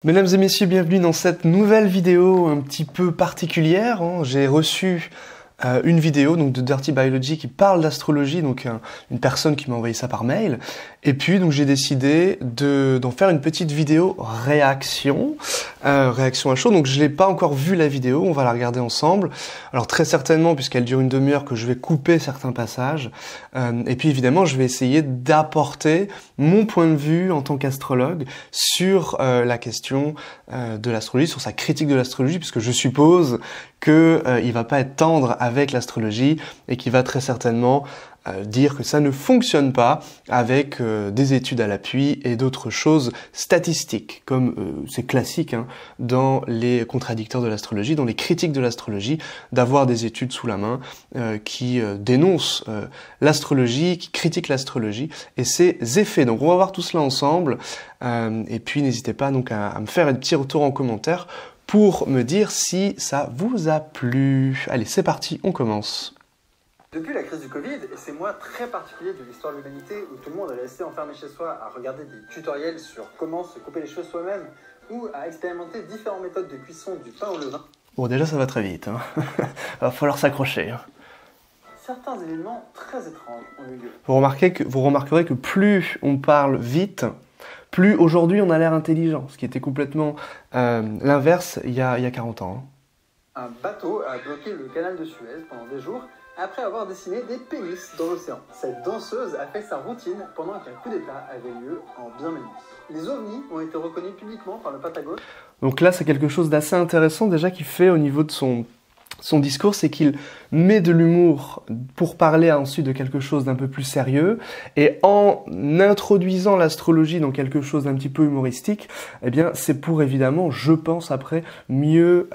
Mesdames et messieurs, bienvenue dans cette nouvelle vidéo un petit peu particulière. J'ai reçu une vidéo donc de Dirty Biology qui parle d'astrologie, donc une personne qui m'a envoyé ça par mail. Et puis donc j'ai décidé d'en faire une petite vidéo réaction à chaud. Donc je n'ai pas encore vu la vidéo, on va la regarder ensemble. Alors très certainement, puisqu'elle dure une demi-heure, que je vais couper certains passages. Et puis évidemment, je vais essayer d'apporter mon point de vue en tant qu'astrologue sur la question de l'astrologie, sur sa critique de l'astrologie, puisque je suppose qu'il va pas être tendre avec l'astrologie et qu'il va très certainement dire que ça ne fonctionne pas avec des études à l'appui et d'autres choses statistiques, comme c'est classique dans les contradicteurs de l'astrologie, dans les critiques de l'astrologie, d'avoir des études sous la main qui dénoncent l'astrologie, qui critiquent l'astrologie et ses effets. Donc on va voir tout cela ensemble et puis n'hésitez pas donc à me faire un petit retour en commentaire pour me dire si ça vous a plu. Allez, c'est parti, on commence. Depuis la crise du Covid, et c'est mois très particulier de l'histoire de l'humanité où tout le monde est resté enfermé chez soi à regarder des tutoriels sur comment se couper les cheveux soi-même ou à expérimenter différentes méthodes de cuisson du pain au levain. Bon, déjà ça va très vite, va falloir s'accrocher. Certains événements très étranges ont eu lieu. Vous remarquerez que plus on parle vite, plus aujourd'hui on a l'air intelligent, ce qui était complètement l'inverse il y a 40 ans. Un bateau a bloqué le canal de Suez pendant des jours après avoir dessiné des pénis dans l'océan. Cette danseuse a fait sa routine pendant qu'un coup d'état avait lieu en Birmanie. Les ovnis ont été reconnus publiquement par le Pentagone. Donc là c'est quelque chose d'assez intéressant déjà qu'il fait au niveau de son discours, c'est qu'il met de l'humour pour parler ensuite de quelque chose d'un peu plus sérieux, et en introduisant l'astrologie dans quelque chose d'un petit peu humoristique, eh bien c'est pour évidemment, je pense après, mieux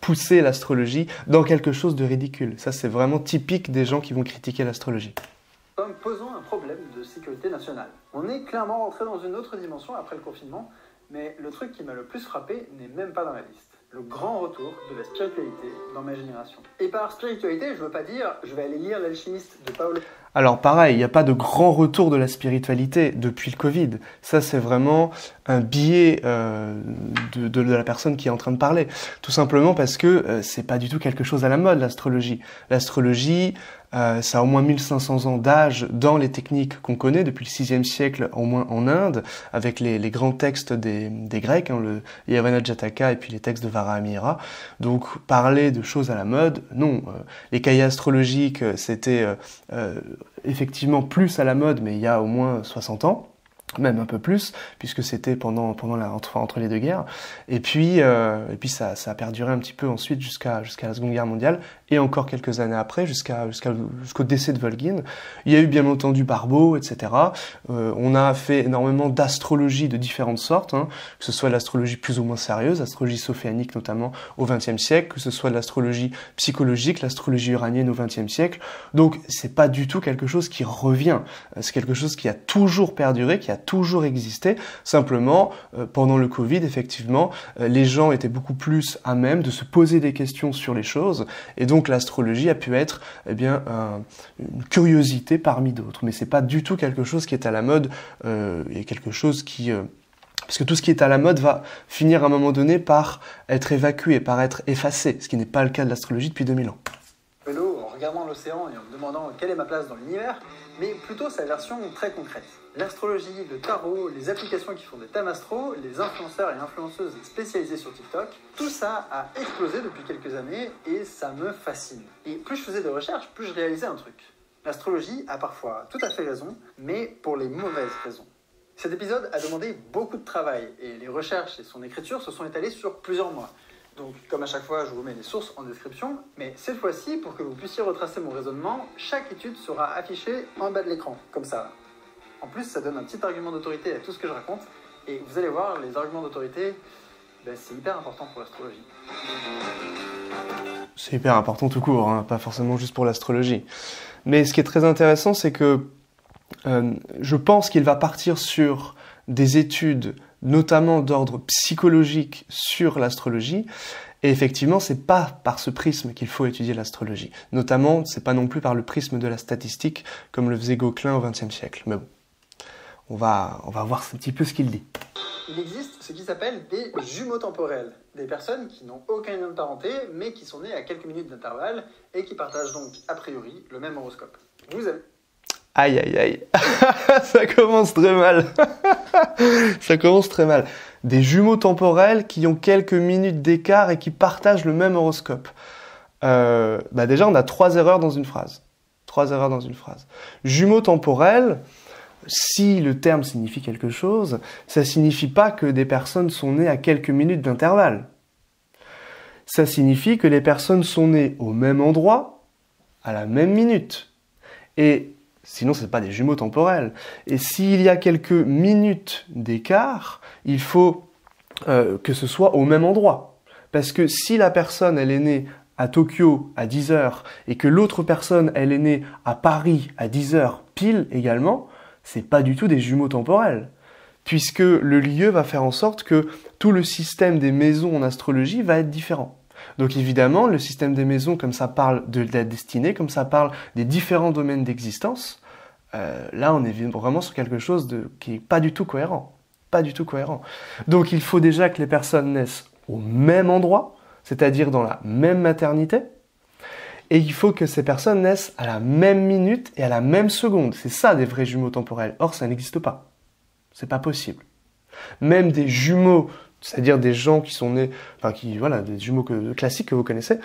pousser l'astrologie dans quelque chose de ridicule. Ça c'est vraiment typique des gens qui vont critiquer l'astrologie. Comme posant un problème de sécurité nationale. On est clairement rentré dans une autre dimension après le confinement, mais le truc qui m'a le plus frappé n'est même pas dans la liste. Le grand retour de la spiritualité dans ma génération. Et par spiritualité, je veux pas dire je vais aller lire l'alchimiste de Paolo. Alors pareil, il n'y a pas de grand retour de la spiritualité depuis le Covid. Ça c'est vraiment un biais de la personne qui est en train de parler. Tout simplement parce que c'est pas du tout quelque chose à la mode, l'astrologie. L'astrologie, ça a au moins 1500 ans d'âge dans les techniques qu'on connaît depuis le 6e siècle, au moins en Inde, avec les grands textes des Grecs, le Yavana Jataka et puis les textes de Varahamihira. Donc parler de choses à la mode, non. Les cahiers astrologiques, c'était effectivement plus à la mode, mais il y a au moins 60 ans. Même un peu plus, puisque c'était entre les deux guerres. Et puis ça a perduré un petit peu ensuite jusqu'à la Seconde Guerre mondiale, et encore quelques années après, jusqu'au décès de Volgin. Il y a eu bien entendu Barbeau, etc. On a fait énormément d'astrologie de différentes sortes, que ce soit de l'astrologie plus ou moins sérieuse, l'astrologie sophéanique notamment au XXe siècle, que ce soit de l'astrologie psychologique, l'astrologie uranienne au XXe siècle. Donc c'est pas du tout quelque chose qui revient. C'est quelque chose qui a toujours perduré, qui a toujours existé. Simplement, pendant le Covid, effectivement, les gens étaient beaucoup plus à même de se poser des questions sur les choses, et donc l'astrologie a pu être une curiosité parmi d'autres. Mais c'est pas du tout quelque chose qui est à la mode, et quelque chose qui... Parce que tout ce qui est à la mode va finir à un moment donné par être évacué, par être effacé, ce qui n'est pas le cas de l'astrologie depuis 2000 ans. En regardant l'océan et en me demandant quelle est ma place dans l'univers, mais plutôt sa version très concrète. L'astrologie, le tarot, les applications qui font des thèmes astro, les influenceurs et influenceuses spécialisés sur TikTok, tout ça a explosé depuis quelques années et ça me fascine. Et plus je faisais de recherches, plus je réalisais un truc. L'astrologie a parfois tout à fait raison, mais pour les mauvaises raisons. Cet épisode a demandé beaucoup de travail et les recherches et son écriture se sont étalées sur plusieurs mois. Donc, comme à chaque fois, je vous mets les sources en description, mais cette fois-ci, pour que vous puissiez retracer mon raisonnement, chaque étude sera affichée en bas de l'écran, comme ça. En plus, ça donne un petit argument d'autorité à tout ce que je raconte, et vous allez voir, les arguments d'autorité, c'est hyper important pour l'astrologie. C'est hyper important tout court, pas forcément juste pour l'astrologie. Mais ce qui est très intéressant, c'est que je pense qu'il va partir sur des études notamment d'ordre psychologique sur l'astrologie, et effectivement, c'est pas par ce prisme qu'il faut étudier l'astrologie. Notamment, c'est pas non plus par le prisme de la statistique, comme le faisait Gauquelin au XXe siècle. Mais bon, On va voir un petit peu ce qu'il dit. Il existe ce qui s'appelle des jumeaux temporels, des personnes qui n'ont aucun lien de parenté, mais qui sont nées à quelques minutes d'intervalle et qui partagent donc, a priori, le même horoscope. Vous avez... Aïe, aïe, aïe. Ça commence très mal. Ça commence très mal. Des jumeaux temporels qui ont quelques minutes d'écart et qui partagent le même horoscope. Déjà, on a 3 erreurs dans une phrase. 3 erreurs dans une phrase. Jumeaux temporels, si le terme signifie quelque chose, ça signifie pas que des personnes sont nées à quelques minutes d'intervalle. Ça signifie que les personnes sont nées au même endroit, à la même minute. Et sinon, ce n'est pas des jumeaux temporels. Et s'il y a quelques minutes d'écart, il faut que ce soit au même endroit. Parce que si la personne, elle est née à Tokyo à 10h et que l'autre personne, elle est née à Paris à 10h pile également, c'est pas du tout des jumeaux temporels. Puisque le lieu va faire en sorte que tout le système des maisons en astrologie va être différent. Donc évidemment, le système des maisons, comme ça parle de la destinée, comme ça parle des différents domaines d'existence, là on est vraiment sur quelque chose qui n'est pas du tout cohérent. Pas du tout cohérent. Donc il faut déjà que les personnes naissent au même endroit, c'est-à-dire dans la même maternité, et il faut que ces personnes naissent à la même minute et à la même seconde. C'est ça des vrais jumeaux temporels. Or, ça n'existe pas. C'est pas possible. Même des jumeaux, c'est-à-dire des gens qui sont nés, des jumeaux classiques que vous connaissez,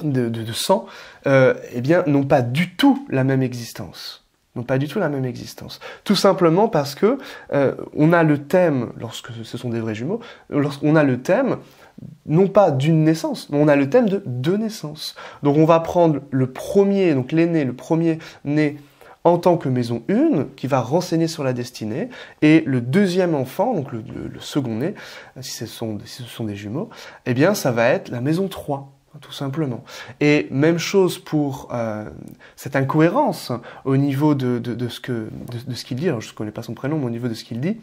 de sang, n'ont pas du tout la même existence. N'ont pas du tout la même existence. Tout simplement parce que on a le thème, lorsque ce sont des vrais jumeaux, on a le thème, non pas d'une naissance, mais on a le thème de deux naissances. Donc on va prendre le premier, donc l'aîné, le premier né en tant que maison 1, qui va renseigner sur la destinée, et le deuxième enfant, donc le second né, si ce sont des jumeaux, eh bien ça va être la maison 3. Tout simplement. Et même chose pour cette incohérence au niveau de ce qu'il dit, alors je ne connais pas son prénom, mais au niveau de ce qu'il dit,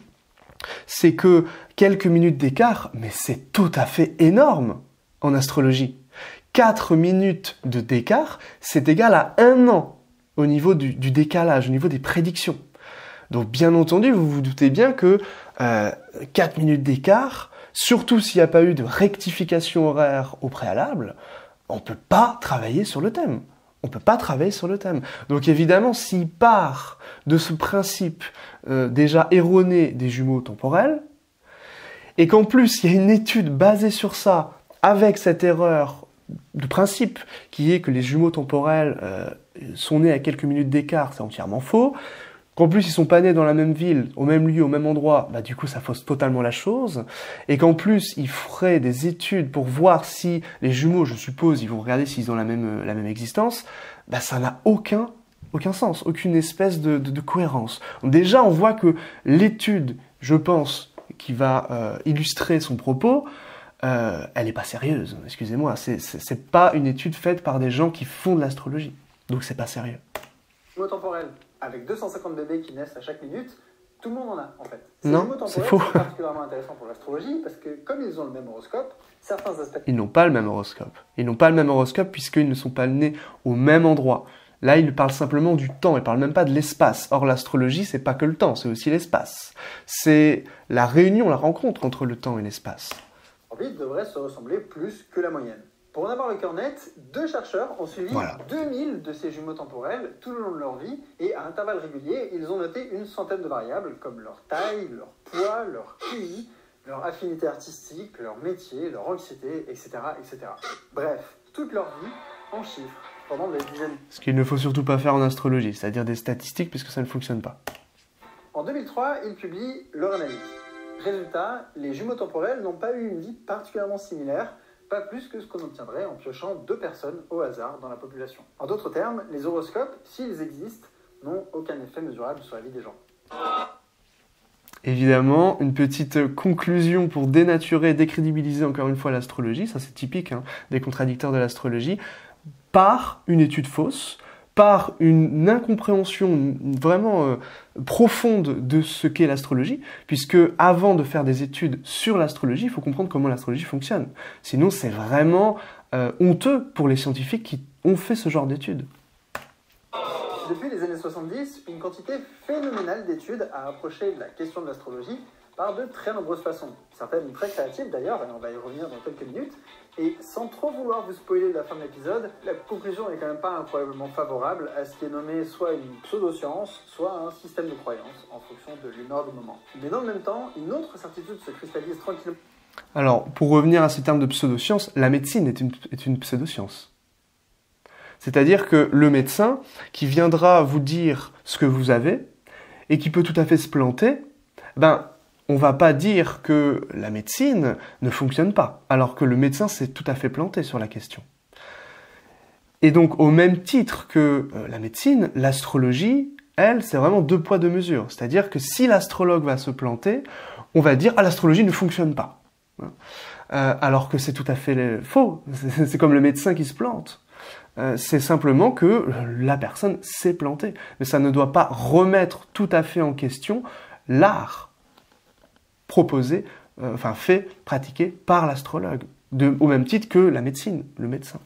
c'est que quelques minutes d'écart, mais c'est tout à fait énorme en astrologie. 4 minutes d'écart, c'est égal à 1 an au niveau du décalage, au niveau des prédictions. Donc bien entendu, vous vous doutez bien que 4 minutes d'écart, surtout s'il n'y a pas eu de rectification horaire au préalable, on ne peut pas travailler sur le thème. On ne peut pas travailler sur le thème. Donc évidemment, s'il part de ce principe déjà erroné des jumeaux temporels, et qu'en plus il y a une étude basée sur ça, avec cette erreur de principe, qui est que les jumeaux temporels sont nés à quelques minutes d'écart, c'est entièrement faux, qu'en plus ils sont pas nés dans la même ville, au même lieu, au même endroit, du coup ça fausse totalement la chose, et qu'en plus ils feraient des études pour voir si les jumeaux, je suppose, ils vont regarder s'ils ont la même existence, ça n'a aucun sens, aucune espèce de cohérence. Donc déjà on voit que l'étude, je pense, qui va illustrer son propos, elle n'est pas sérieuse, excusez-moi, c'est pas une étude faite par des gens qui font de l'astrologie, donc c'est pas sérieux. Jumeaux temporels. Avec 250 bébés qui naissent à chaque minute, tout le monde en a, en fait. Non, c'est faux. C'est particulièrement intéressant pour l'astrologie, parce que comme ils ont le même horoscope, certains aspects... Ils n'ont pas le même horoscope. Ils n'ont pas le même horoscope puisqu'ils ne sont pas nés au même endroit. Là, il parle simplement du temps, il parle même pas de l'espace. Or, l'astrologie, c'est pas que le temps, c'est aussi l'espace. C'est la réunion, la rencontre entre le temps et l'espace. Orbite devrait se ressembler plus que la moyenne. Pour en avoir le cœur net, 2 chercheurs ont suivi 2000 de ces jumeaux temporels tout le long de leur vie et à intervalles réguliers, ils ont noté une centaine de variables comme leur taille, leur poids, leur QI, leur affinité artistique, leur métier, leur anxiété, etc., etc. Bref, toute leur vie en chiffres pendant des dizaines. Ce qu'il ne faut surtout pas faire en astrologie, c'est-à-dire des statistiques puisque ça ne fonctionne pas. En 2003, ils publient leur analyse. Résultat, les jumeaux temporels n'ont pas eu une vie particulièrement similaire, pas plus que ce qu'on obtiendrait en piochant 2 personnes au hasard dans la population. En d'autres termes, les horoscopes, s'ils existent, n'ont aucun effet mesurable sur la vie des gens. Évidemment, une petite conclusion pour dénaturer, décrédibiliser encore une fois l'astrologie, ça c'est typique des contradicteurs de l'astrologie, par une étude fausse, par une incompréhension vraiment profonde de ce qu'est l'astrologie, puisque avant de faire des études sur l'astrologie, il faut comprendre comment l'astrologie fonctionne. Sinon, c'est vraiment honteux pour les scientifiques qui ont fait ce genre d'études. Depuis les années 70, une quantité phénoménale d'études a approché la question de l'astrologie par de très nombreuses façons. Certaines très créatives d'ailleurs, et on va y revenir dans quelques minutes. Et sans trop vouloir vous spoiler la fin de l'épisode, la conclusion n'est quand même pas incroyablement favorable à ce qui est nommé soit une pseudo-science, soit un système de croyance, en fonction de l'humeur du moment. Mais dans le même temps, une autre certitude se cristallise tranquillement. Alors, pour revenir à ce terme de pseudo-science, la médecine est une pseudo-science. C'est-à-dire que le médecin qui viendra vous dire ce que vous avez et qui peut tout à fait se planter, on va pas dire que la médecine ne fonctionne pas, alors que le médecin s'est tout à fait planté sur la question. Et donc, au même titre que la médecine, l'astrologie, elle, c'est vraiment 2 poids 2 mesures. C'est-à-dire que si l'astrologue va se planter, on va dire « Ah, l'astrologie ne fonctionne pas ». Alors que c'est tout à fait faux. C'est comme le médecin qui se plante. C'est simplement que la personne s'est plantée. Mais ça ne doit pas remettre tout à fait en question l'art proposé, fait, pratiqué par l'astrologue, au même titre que la médecine, le médecin.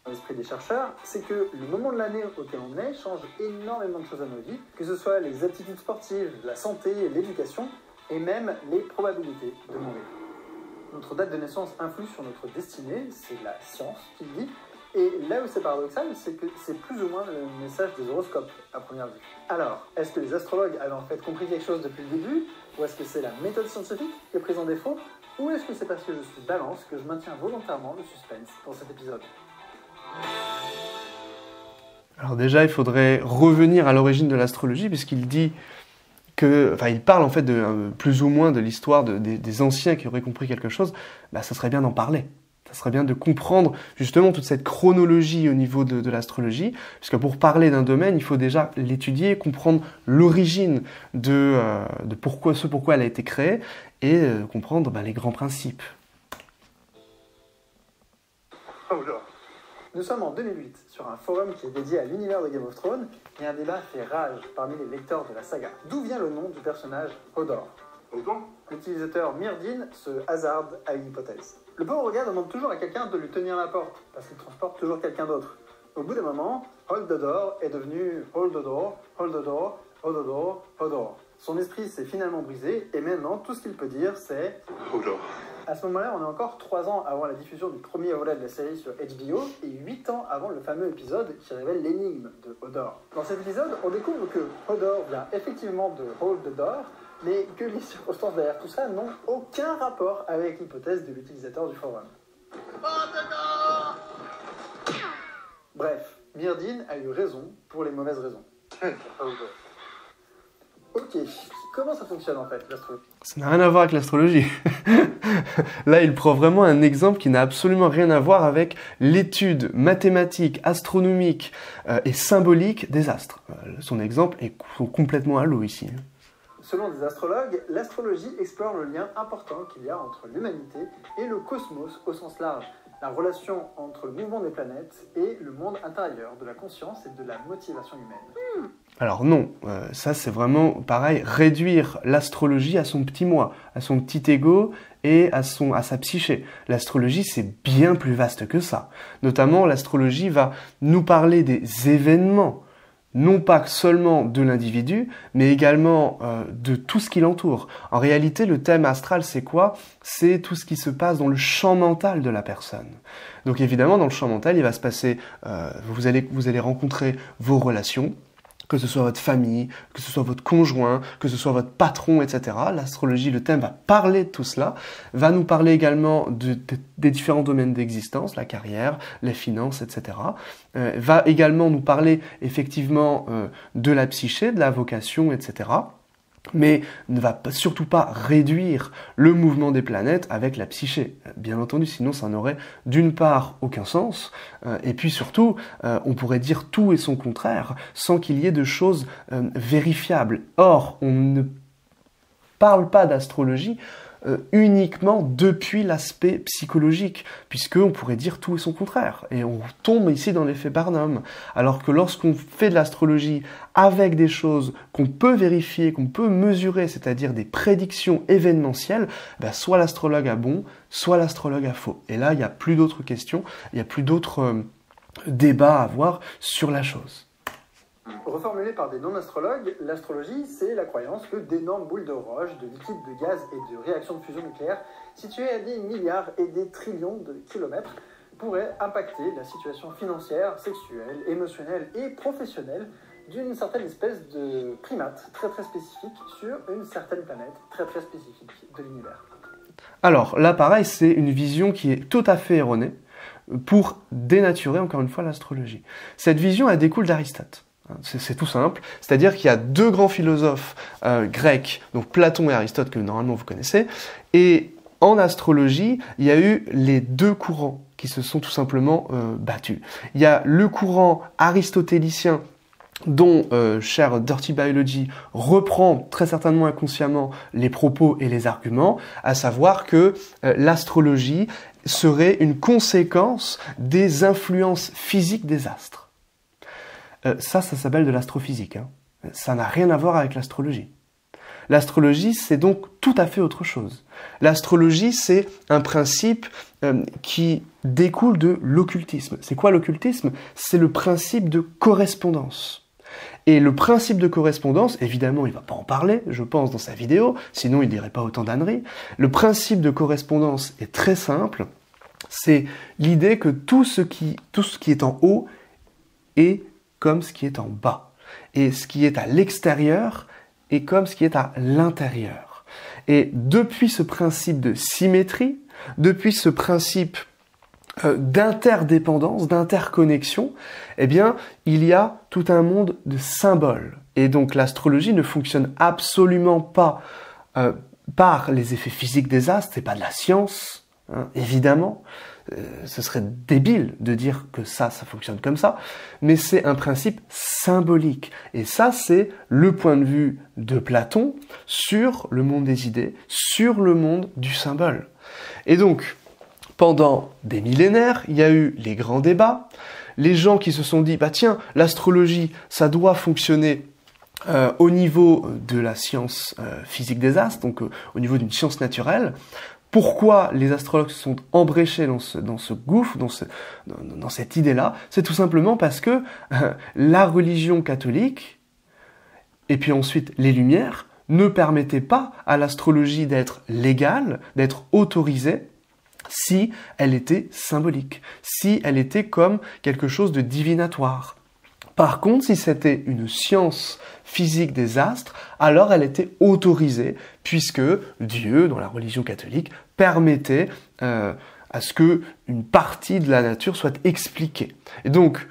L'esprit des chercheurs, c'est que le moment de l'année auquel on est change énormément de choses à nos vies, que ce soit les aptitudes sportives, la santé, l'éducation, et même les probabilités de mourir. Notre date de naissance influe sur notre destinée, c'est la science qui le dit, et là où c'est paradoxal, c'est que c'est plus ou moins le message des horoscopes, à première vue. Alors, est-ce que les astrologues avaient en fait compris quelque chose depuis le début? Ou est-ce que c'est la méthode scientifique qui est prise en défaut? Ou est-ce que c'est parce que je suis Balance que je maintiens volontairement le suspense dans cet épisode? Alors déjà, il faudrait revenir à l'origine de l'astrologie, puisqu'il dit il parle en fait plus ou moins de l'histoire des anciens qui auraient compris quelque chose. Ça serait bien d'en parler. Ça serait bien de comprendre justement toute cette chronologie au niveau de l'astrologie, puisque pour parler d'un domaine, il faut déjà l'étudier, comprendre l'origine de pourquoi elle a été créée, et comprendre les grands principes. Nous sommes en 2008, sur un forum qui est dédié à l'univers de Game of Thrones, et un débat fait rage parmi les lecteurs de la saga. D'où vient le nom du personnage Hodor? L'utilisateur Myrdin se hasarde à une hypothèse. Le pauvre gars demande toujours à quelqu'un de lui tenir la porte, parce qu'il transporte toujours quelqu'un d'autre. Au bout d'un moment, Holdodor est devenu Holdodor, Holdodor, Hododor, Hodor. Son esprit s'est finalement brisé, et maintenant, tout ce qu'il peut dire, c'est Hodor. À ce moment-là, on est encore 3 ans avant la diffusion du premier volet de la série sur HBO, et 8 ans avant le fameux épisode qui révèle l'énigme de Hodor. Dans cet épisode, on découvre que Hodor vient effectivement de Holdodor, mais que les circonstances derrière tout ça n'ont aucun rapport avec l'hypothèse de l'utilisateur du forum. Bref, Myrdin a eu raison pour les mauvaises raisons. Ok, comment ça fonctionne en fait, l'astrologie? Ça n'a rien à voir avec l'astrologie. Là, il prend vraiment un exemple qui n'a absolument rien à voir avec l'étude mathématique, astronomique et symbolique des astres. Son exemple est complètement à l'eau ici. Selon des astrologues, l'astrologie explore le lien important qu'il y a entre l'humanité et le cosmos au sens large, la relation entre le mouvement des planètes et le monde intérieur de la conscience et de la motivation humaine. Alors non, ça c'est vraiment pareil, réduire l'astrologie à son petit moi, à son petit ego et à sa psyché. L'astrologie c'est bien plus vaste que ça. Notamment l'astrologie va nous parler des événements, non pas seulement de l'individu, mais également de tout ce qui l'entoure. En réalité, le thème astral, c'est quoi? C'est tout ce qui se passe dans le champ mental de la personne. Donc évidemment, dans le champ mental, il va se passer, vous allez rencontrer vos relations, que ce soit votre famille, que ce soit votre conjoint, que ce soit votre patron, etc. L'astrologie, le thème va parler de tout cela, va nous parler également des différents domaines d'existence, la carrière, les finances, etc. Va également nous parler effectivement de la psyché, de la vocation, etc. Mais ne va surtout pas réduire le mouvement des planètes avec la psyché. Bien entendu, sinon ça n'aurait d'une part aucun sens, et puis surtout, on pourrait dire tout et son contraire, sans qu'il y ait de choses vérifiables. Or, on ne parle pas d'astrologie uniquement depuis l'aspect psychologique, puisqu'on pourrait dire tout et son contraire. Et on tombe ici dans l'effet Barnum. Alors que lorsqu'on fait de l'astrologie avec des choses qu'on peut vérifier, qu'on peut mesurer, c'est-à-dire des prédictions événementielles, soit l'astrologue a bon, soit l'astrologue a faux. Et là, il n'y a plus d'autres questions, il n'y a plus d'autres débats à avoir sur la chose. Reformulé par des non-astrologues, l'astrologie, c'est la croyance que d'énormes boules de roche, de liquide, de gaz et de réactions de fusion nucléaire, situées à des milliards et des trillions de kilomètres, pourraient impacter la situation financière, sexuelle, émotionnelle et professionnelle d'une certaine espèce de primate très très spécifique sur une certaine planète très très spécifique de l'univers. Alors là, pareil, c'est une vision qui est tout à fait erronée pour dénaturer encore une fois l'astrologie. Cette vision, elle découle d'Aristote. C'est tout simple, c'est-à-dire qu'il y a deux grands philosophes grecs, donc Platon et Aristote, que normalement vous connaissez, et en astrologie, il y a eu les deux courants qui se sont tout simplement battus. Il y a le courant aristotélicien, dont cher Dirty Biology reprend très certainement inconsciemment les propos et les arguments, à savoir que l'astrologie serait une conséquence des influences physiques des astres. Ça s'appelle de l'astrophysique. Hein. Ça n'a rien à voir avec l'astrologie. L'astrologie, c'est donc tout à fait autre chose. L'astrologie, c'est un principe qui découle de l'occultisme. C'est quoi l'occultisme? C'est le principe de correspondance. Et le principe de correspondance, évidemment, il ne va pas en parler, je pense, dans sa vidéo, sinon il ne dirait pas autant d'âneries. Le principe de correspondance est très simple. C'est l'idée que tout ce qui est en haut est comme ce qui est en bas. Et ce qui est à l'extérieur est comme ce qui est à l'intérieur. Et depuis ce principe de symétrie, depuis ce principe d'interdépendance, d'interconnexion, eh bien, il y a tout un monde de symboles. Et donc l'astrologie ne fonctionne absolument pas par les effets physiques des astres, c'est pas de la science, hein, évidemment. Ce serait débile de dire que ça fonctionne comme ça, mais c'est un principe symbolique. Et ça, c'est le point de vue de Platon sur le monde des idées, sur le monde du symbole. Et donc, pendant des millénaires, il y a eu les grands débats, les gens qui se sont dit, bah tiens, l'astrologie, ça doit fonctionner au niveau de la science physique des astres, donc au niveau d'une science naturelle. Pourquoi les astrologues se sont embréchés dans ce gouffre, dans cette idée-là? C'est tout simplement parce que la religion catholique, et puis ensuite les Lumières, ne permettaient pas à l'astrologie d'être légale, d'être autorisée, si elle était symbolique, si elle était comme quelque chose de divinatoire. Par contre, si c'était une science physique des astres, alors elle était autorisée, puisque Dieu, dans la religion catholique, permettait à ce que une partie de la nature soit expliquée. Et donc,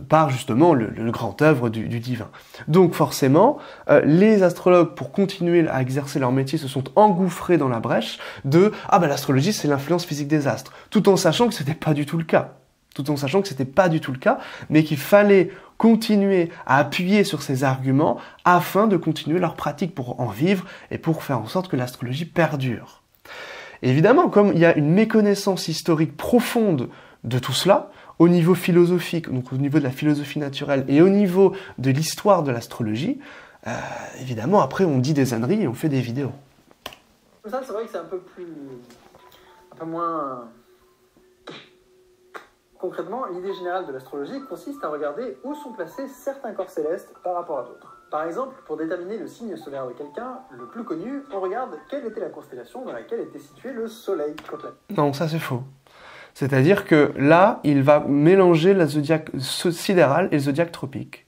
par justement le grand œuvre du divin. Donc forcément, les astrologues, pour continuer à exercer leur métier, se sont engouffrés dans la brèche de « Ah ben l'astrologie, c'est l'influence physique des astres », tout en sachant que c'était pas du tout le cas. Tout en sachant que c'était pas du tout le cas, mais qu'il fallait continuer à appuyer sur ces arguments afin de continuer leur pratique pour en vivre et pour faire en sorte que l'astrologie perdure. Évidemment, comme il y a une méconnaissance historique profonde de tout cela, au niveau philosophique, donc au niveau de la philosophie naturelle et au niveau de l'histoire de l'astrologie, évidemment, après on dit des âneries et on fait des vidéos. Ça, c'est vrai que c'est un peu moins... Concrètement, l'idée générale de l'astrologie consiste à regarder où sont placés certains corps célestes par rapport à d'autres. Par exemple, pour déterminer le signe solaire de quelqu'un, le plus connu, on regarde quelle était la constellation dans laquelle était situé le Soleil. Non, ça c'est faux. C'est-à-dire que là, il va mélanger la zodiaque sidérale et le zodiaque tropique.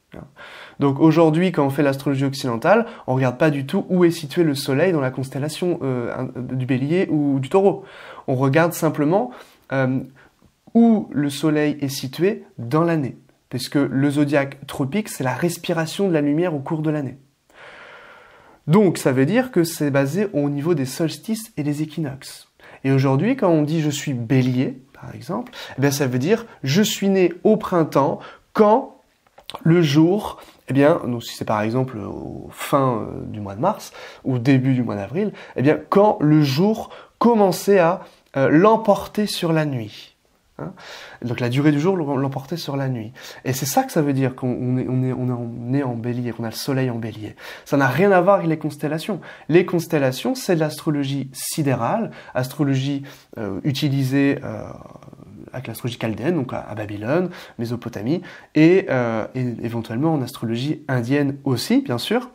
Donc aujourd'hui, quand on fait l'astrologie occidentale, on regarde pas du tout où est situé le Soleil dans la constellation du Bélier ou du Taureau. On regarde simplement où le Soleil est situé dans l'année. Puisque le zodiaque tropique, c'est la respiration de la lumière au cours de l'année. Donc ça veut dire que c'est basé au niveau des solstices et des équinoxes. Et aujourd'hui, quand on dit « je suis bélier », par exemple, eh bien, ça veut dire « je suis né au printemps quand le jour », eh bien, donc si c'est par exemple au fin du mois de mars ou début du mois d'avril, eh bien, quand le jour commençait à l'emporter sur la nuit. Donc la durée du jour l'emportait sur la nuit. Et c'est ça que ça veut dire qu'on est né en bélier, qu'on a le soleil en bélier. Ça n'a rien à voir avec les constellations. Les constellations, c'est de l'astrologie sidérale, astrologie utilisée avec l'astrologie chaldéenne, donc à Babylone, Mésopotamie, et éventuellement en astrologie indienne aussi, bien sûr,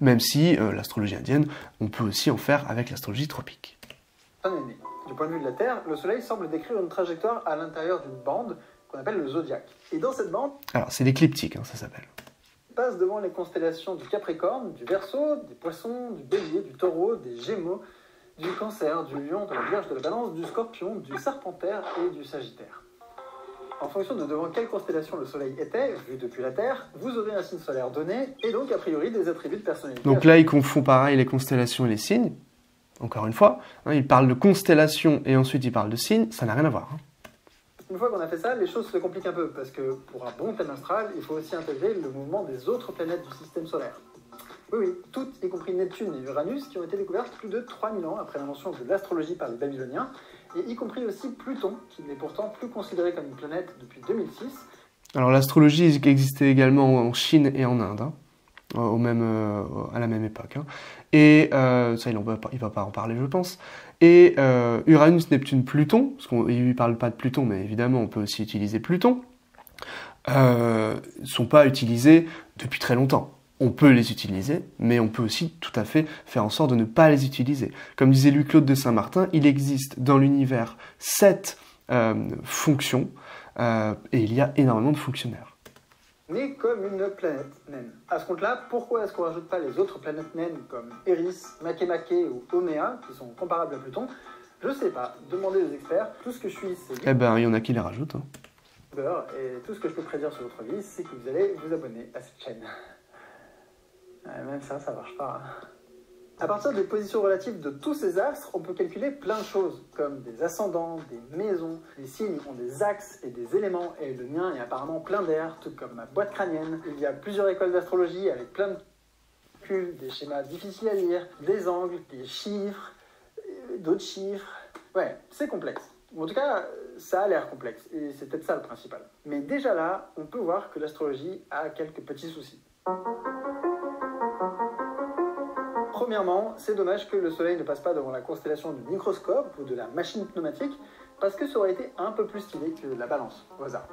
même si l'astrologie indienne, on peut aussi en faire avec l'astrologie tropique. Du point de vue de la Terre, le Soleil semble décrire une trajectoire à l'intérieur d'une bande qu'on appelle le zodiaque. Et dans cette bande... Alors, c'est l'écliptique, ça s'appelle. Passe devant les constellations du Capricorne, du Verseau, des Poissons, du Bélier, du Taureau, des Gémeaux, du Cancer, du Lion, de la Vierge, de la Balance, du Scorpion, du Serpentaire et du Sagittaire. En fonction de devant quelle constellation le Soleil était, vu depuis la Terre, vous aurez un signe solaire donné et donc a priori des attributs de personnalité. Donc là, il confond pareil les constellations et les signes. Encore une fois, il parle de constellations et ensuite il parle de signes, ça n'a rien à voir. Une fois qu'on a fait ça, les choses se compliquent un peu, parce que pour un bon thème astral, il faut aussi intégrer le mouvement des autres planètes du système solaire. Oui, toutes, y compris Neptune et Uranus, qui ont été découvertes plus de 3000 ans après l'invention de l'astrologie par les Babyloniens, et y compris aussi Pluton, qui n'est pourtant plus considéré comme une planète depuis 2006. Alors l'astrologie existait également en Chine et en Inde, à la même époque. Et ça, il va pas en parler, je pense. Et Uranus, Neptune, Pluton, parce qu'il ne parle pas de Pluton, mais évidemment, on peut aussi utiliser Pluton, ne sont pas utilisés depuis très longtemps. On peut les utiliser, mais on peut aussi tout à fait faire en sorte de ne pas les utiliser. Comme disait Louis-Claude de Saint-Martin, il existe dans l'univers 7 fonctions, et il y a énormément de fonctionnaires. Mais comme une planète naine. À ce compte-là, pourquoi est-ce qu'on ne rajoute pas les autres planètes naines comme Eris, Makemake ou Oméa, qui sont comparables à Pluton? Je sais pas, demandez aux experts. Tout ce que je suis, c'est... Eh ben, il y en a qui les rajoutent. Et tout ce que je peux prédire sur votre vie, c'est que vous allez vous abonner à cette chaîne. Même ça marche pas. À partir des positions relatives de tous ces astres, on peut calculer plein de choses, comme des ascendants, des maisons. Les signes ont des axes et des éléments, et le mien est apparemment plein d'air, tout comme ma boîte crânienne. Il y a plusieurs écoles d'astrologie avec plein de calculs, des schémas difficiles à lire, des angles, des chiffres, d'autres chiffres. Ouais, c'est complexe. En tout cas, ça a l'air complexe, et c'est peut-être ça le principal. Mais déjà là, on peut voir que l'astrologie a quelques petits soucis. Premièrement, c'est dommage que le Soleil ne passe pas devant la constellation du microscope ou de la machine pneumatique, parce que ça aurait été un peu plus stylé que la Balance, au hasard.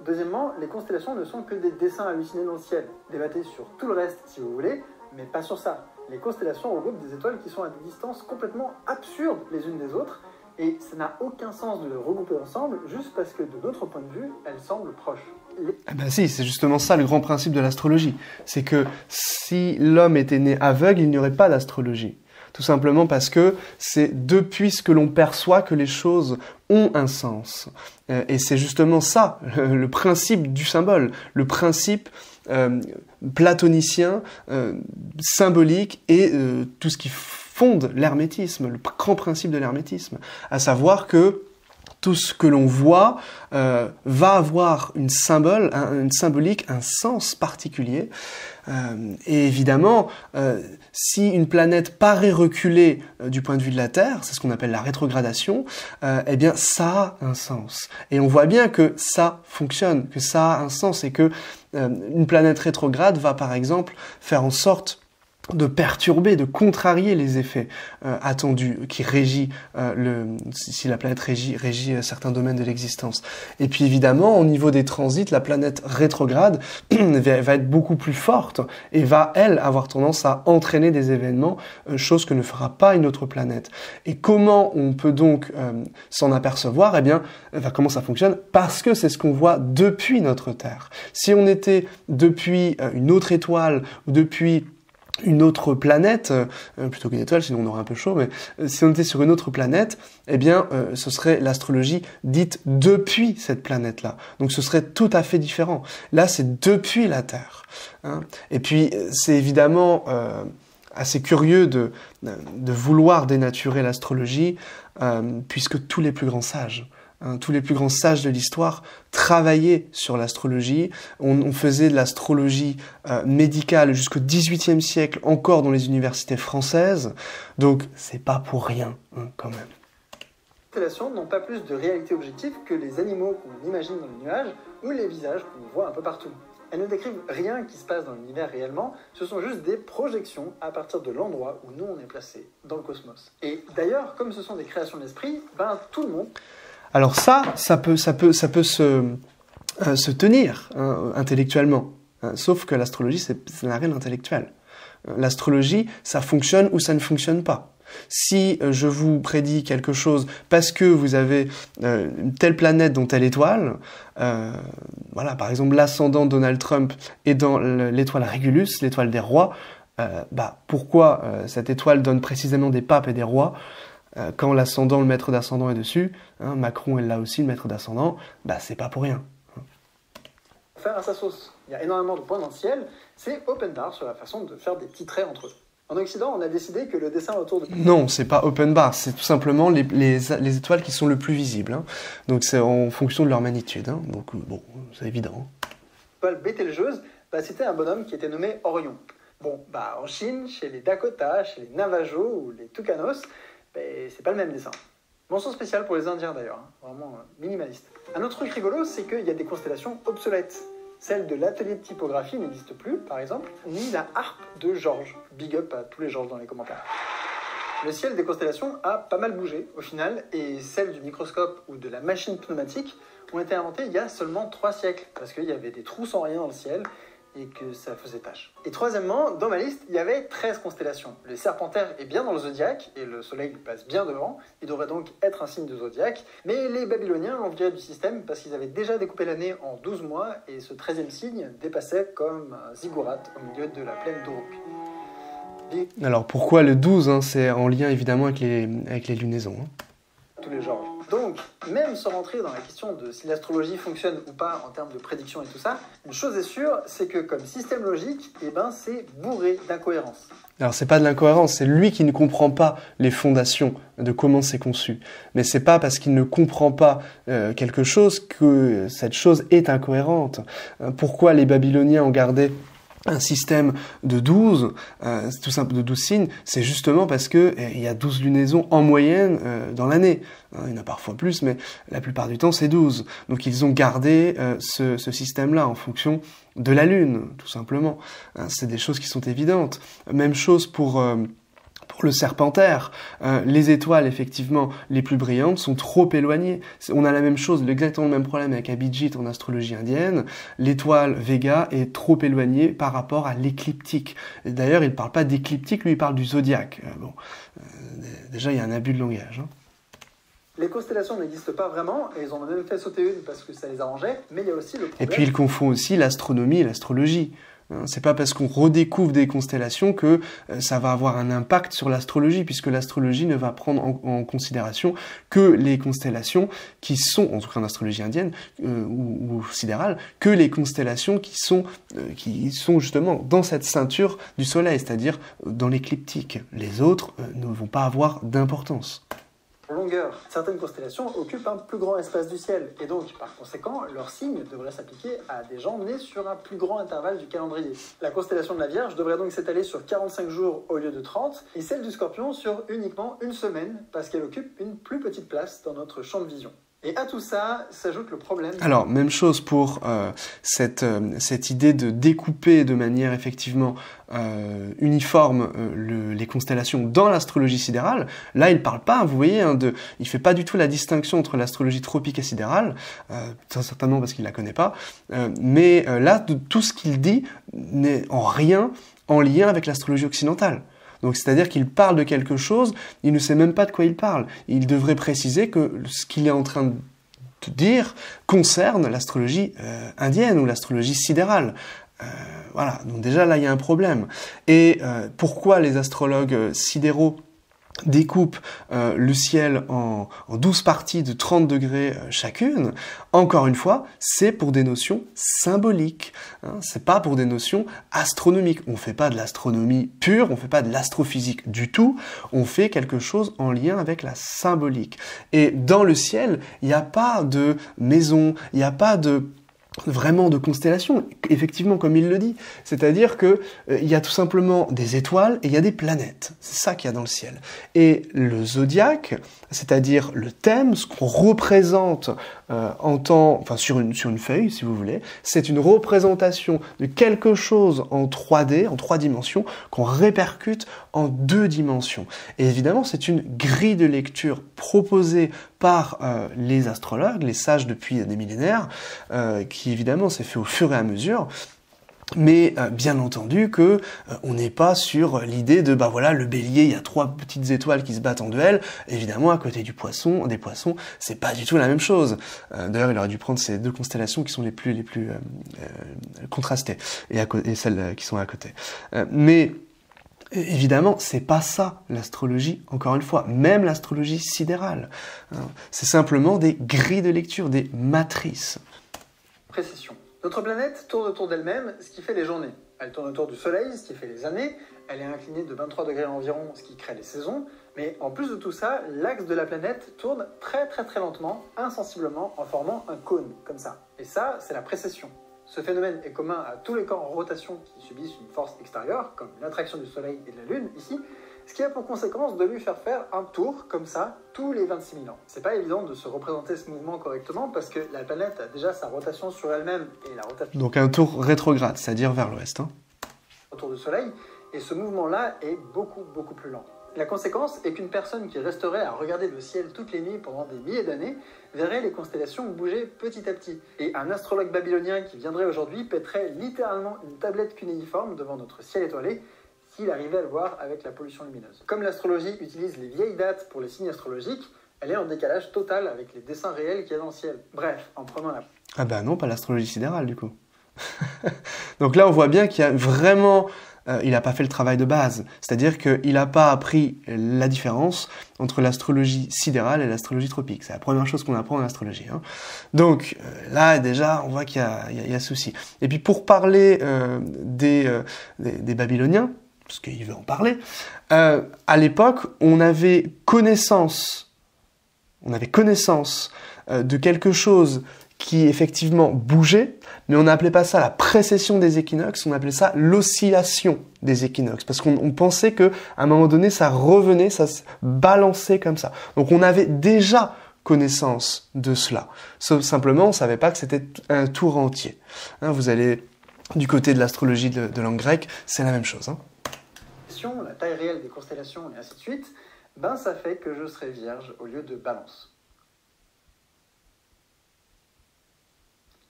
Deuxièmement, les constellations ne sont que des dessins hallucinés dans le ciel. Débattez sur tout le reste si vous voulez, mais pas sur ça. Les constellations regroupent des étoiles qui sont à des distances complètement absurdes les unes des autres, et ça n'a aucun sens de les regrouper ensemble, juste parce que de notre point de vue, elles semblent proches. Eh ben si, c'est justement ça le grand principe de l'astrologie. C'est que si l'homme était né aveugle, il n'y aurait pas d'astrologie. Tout simplement parce que c'est depuis ce que l'on perçoit que les choses ont un sens. Et c'est justement ça, le principe du symbole, le principe platonicien, symbolique et tout ce qui fonde l'hermétisme, le grand principe de l'hermétisme, à savoir que tout ce que l'on voit va avoir une symbolique, un sens particulier. Et évidemment, si une planète paraît reculer du point de vue de la Terre, c'est ce qu'on appelle la rétrogradation, eh bien ça a un sens. Et on voit bien que ça fonctionne, que ça a un sens et que une planète rétrograde va par exemple faire en sorte de perturber, de contrarier les effets attendus qui régit si la planète régit certains domaines de l'existence. Et puis évidemment, au niveau des transits, la planète rétrograde va être beaucoup plus forte et va, elle, avoir tendance à entraîner des événements, chose que ne fera pas une autre planète. Et comment on peut donc s'en apercevoir? Eh bien, comment ça fonctionne? Parce que c'est ce qu'on voit depuis notre Terre. Si on était depuis une autre étoile ou depuis une autre planète, plutôt qu'une étoile, sinon on aurait un peu chaud, mais si on était sur une autre planète, eh bien, ce serait l'astrologie dite depuis cette planète-là. Donc ce serait tout à fait différent. Là, c'est depuis la Terre. Hein. Et puis, c'est évidemment assez curieux de vouloir dénaturer l'astrologie, puisque tous les plus grands sages, tous les plus grands sages de l'histoire travaillaient sur l'astrologie. On faisait de l'astrologie médicale jusqu'au XVIIIe siècle, encore dans les universités françaises. Donc, c'est pas pour rien, quand même. Les constellations n'ont pas plus de réalité objective que les animaux qu'on imagine dans les nuages ou les visages qu'on voit un peu partout. Elles ne décrivent rien qui se passe dans l'univers réellement, ce sont juste des projections à partir de l'endroit où nous on est placé dans le cosmos. Et d'ailleurs, comme ce sont des créations d'esprit, tout le monde... Alors ça peut se tenir intellectuellement. Sauf que l'astrologie, ça n'a rien d'intellectuel. L'astrologie, ça fonctionne ou ça ne fonctionne pas. Si je vous prédis quelque chose parce que vous avez telle planète dans telle étoile, voilà, par exemple l'ascendant Donald Trump est dans l'étoile Régulus, l'étoile des rois, pourquoi cette étoile donne précisément des papes et des rois quand l'ascendant, le maître d'ascendant est dessus, Macron est là aussi, le maître d'ascendant, c'est pas pour rien. Faire à sa sauce. Il y a énormément de points dans le ciel, c'est open bar sur la façon de faire des petits traits entre eux. En Occident, on a décidé que le dessin autour de... Non, c'est pas open bar, c'est tout simplement les étoiles qui sont le plus visibles. Donc c'est en fonction de leur magnitude. Donc bon, c'est évident. L'étoile Bételgeuse, c'était un bonhomme qui était nommé Orion. Bon, en Chine, chez les Dakota, chez les Navajos ou les Tucanos, c'est pas le même dessin. Mention spéciale pour les Indiens d'ailleurs, vraiment minimaliste. Un autre truc rigolo, c'est qu'il y a des constellations obsolètes. Celle de l'atelier de typographie n'existe plus, par exemple, ni la harpe de Georges. Big up à tous les Georges dans les commentaires. Le ciel des constellations a pas mal bougé, au final, et celles du microscope ou de la machine pneumatique ont été inventées il y a seulement 3 siècles, parce qu'il y avait des trous sans rien dans le ciel, et que ça faisait tâche. Et troisièmement, dans ma liste, il y avait 13 constellations. Le Serpentaire est bien dans le zodiaque, et le soleil lui passe bien devant, il devrait donc être un signe de zodiaque, mais les Babyloniens l'ont viré du système parce qu'ils avaient déjà découpé l'année en 12 mois, et ce 13e signe dépassait comme un ziggurat au milieu de la plaine d'Uruk. Alors pourquoi le 12 C'est en lien évidemment avec les lunaisons. Tous les genres. Donc, même sans rentrer dans la question de si l'astrologie fonctionne ou pas en termes de prédiction et tout ça, une chose est sûre, c'est que comme système logique, c'est bourré d'incohérences. Alors c'est pas de l'incohérence, c'est lui qui ne comprend pas les fondations de comment c'est conçu. Mais c'est pas parce qu'il ne comprend pas quelque chose que cette chose est incohérente. Pourquoi les Babyloniens ont gardé un système de 12, tout simple de 12 signes, c'est justement parce que il y a 12 lunaisons en moyenne dans l'année. Il y en a parfois plus, mais la plupart du temps c'est 12. Donc ils ont gardé ce système-là en fonction de la lune, tout simplement. C'est des choses qui sont évidentes. Même chose pour le Serpentaire, les étoiles, effectivement, les plus brillantes sont trop éloignées. On a la même chose, exactement le même problème avec Abhijit en astrologie indienne. L'étoile Vega est trop éloignée par rapport à l'écliptique. D'ailleurs, il ne parle pas d'écliptique, lui, il parle du zodiaque. Déjà, il y a un abus de langage. Les constellations n'existent pas vraiment, et ils en ont même fait sauter une parce que ça les arrangeait, mais il y a aussi le problème... Et puis, il confond aussi l'astronomie et l'astrologie. C'est pas parce qu'on redécouvre des constellations que ça va avoir un impact sur l'astrologie, puisque l'astrologie ne va prendre en considération que les constellations qui sont, en tout cas en astrologie indienne ou sidérale, que les constellations qui sont justement dans cette ceinture du Soleil, c'est-à-dire dans l'écliptique. Les autres ne vont pas avoir d'importance. Longueur. Certaines constellations occupent un plus grand espace du ciel, et donc, par conséquent, leur signe devrait s'appliquer à des gens nés sur un plus grand intervalle du calendrier. La constellation de la Vierge devrait donc s'étaler sur 45 jours au lieu de 30, et celle du Scorpion sur uniquement une semaine, parce qu'elle occupe une plus petite place dans notre champ de vision. Et à tout ça, s'ajoute le problème... Alors, même chose pour cette idée de découper de manière effectivement uniforme les constellations dans l'astrologie sidérale. Là, il parle pas, vous voyez, il fait pas du tout la distinction entre l'astrologie tropique et sidérale, certainement parce qu'il la connaît pas, mais là, tout ce qu'il dit n'est en rien en lien avec l'astrologie occidentale. Donc c'est-à-dire qu'il parle de quelque chose, il ne sait même pas de quoi il parle. Il devrait préciser que ce qu'il est en train de dire concerne l'astrologie indienne ou l'astrologie sidérale. Voilà, donc déjà là il y a un problème. Et pourquoi les astrologues sidéraux découpent le ciel en 12 parties de 30 degrés chacune, encore une fois, c'est pour des notions symboliques, c'est pas pour des notions astronomiques. On fait pas de l'astronomie pure, on fait pas de l'astrophysique du tout, on fait quelque chose en lien avec la symbolique. Et dans le ciel, il n'y a pas de maison, il n'y a pas vraiment de constellation, effectivement, comme il le dit. C'est-à-dire que il y a tout simplement des étoiles et il y a des planètes. C'est ça qu'il y a dans le ciel. Et le zodiaque, c'est-à-dire le thème, ce qu'on représente sur une feuille, si vous voulez, c'est une représentation de quelque chose en 3D, en 3 dimensions, qu'on répercute en 2 dimensions. Et évidemment, c'est une grille de lecture proposée par les astrologues, les sages depuis des millénaires, qui évidemment s'est fait au fur et à mesure. Mais bien entendu que on n'est pas sur l'idée de voilà, le bélier, il y a 3 petites étoiles qui se battent en duel. Évidemment, à côté des poissons, c'est pas du tout la même chose. D'ailleurs, il aurait dû prendre ces 2 constellations qui sont les plus contrastées et celles qui sont à côté. Mais évidemment, c'est pas ça l'astrologie, encore une fois, même l'astrologie sidérale. C'est simplement des grilles de lecture, des matrices. Précision. Notre planète tourne autour d'elle-même, ce qui fait les journées. Elle tourne autour du Soleil, ce qui fait les années. Elle est inclinée de 23 degrés environ, ce qui crée les saisons. Mais en plus de tout ça, l'axe de la planète tourne très lentement, insensiblement, en formant un cône, comme ça. Et ça, c'est la précession. Ce phénomène est commun à tous les corps en rotation qui subissent une force extérieure, comme l'attraction du Soleil et de la Lune, ici, ce qui a pour conséquence de lui faire un tour, comme ça, tous les 26 000 ans. C'est pas évident de se représenter ce mouvement correctement, parce que la planète a déjà sa rotation sur elle-même, et la rotation... Donc un tour rétrograde, c'est-à-dire vers l'ouest. Autour du Soleil, et ce mouvement-là est beaucoup plus lent. La conséquence est qu'une personne qui resterait à regarder le ciel toutes les nuits pendant des milliers d'années verrait les constellations bouger petit à petit. Et un astrologue babylonien qui viendrait aujourd'hui pèterait littéralement une tablette cunéiforme devant notre ciel étoilé, s'il arrivait à le voir avec la pollution lumineuse. Comme l'astrologie utilise les vieilles dates pour les signes astrologiques, elle est en décalage total avec les dessins réels qu'il y a dans le ciel. Bref, en prenant la... Ah bah non, pas l'astrologie sidérale du coup. Donc là on voit bien qu'il y a vraiment... il n'a pas fait le travail de base. C'est-à-dire qu'il n'a pas appris la différence entre l'astrologie sidérale et l'astrologie tropique. C'est la première chose qu'on apprend en astrologie. Donc là, déjà, on voit qu'il y a souci. Et puis pour parler des Babyloniens, parce qu'il veut en parler, à l'époque, on avait connaissance de quelque chose qui effectivement bougeait, mais on n'appelait pas ça la précession des équinoxes, on appelait ça l'oscillation des équinoxes, parce qu'on pensait qu'à un moment donné, ça revenait, ça se balançait comme ça. Donc on avait déjà connaissance de cela. Sauf simplement, on ne savait pas que c'était un tour entier. Vous allez du côté de l'astrologie de langue grecque, c'est la même chose. La taille réelle des constellations et ainsi de suite, ça fait que je serai vierge au lieu de balance.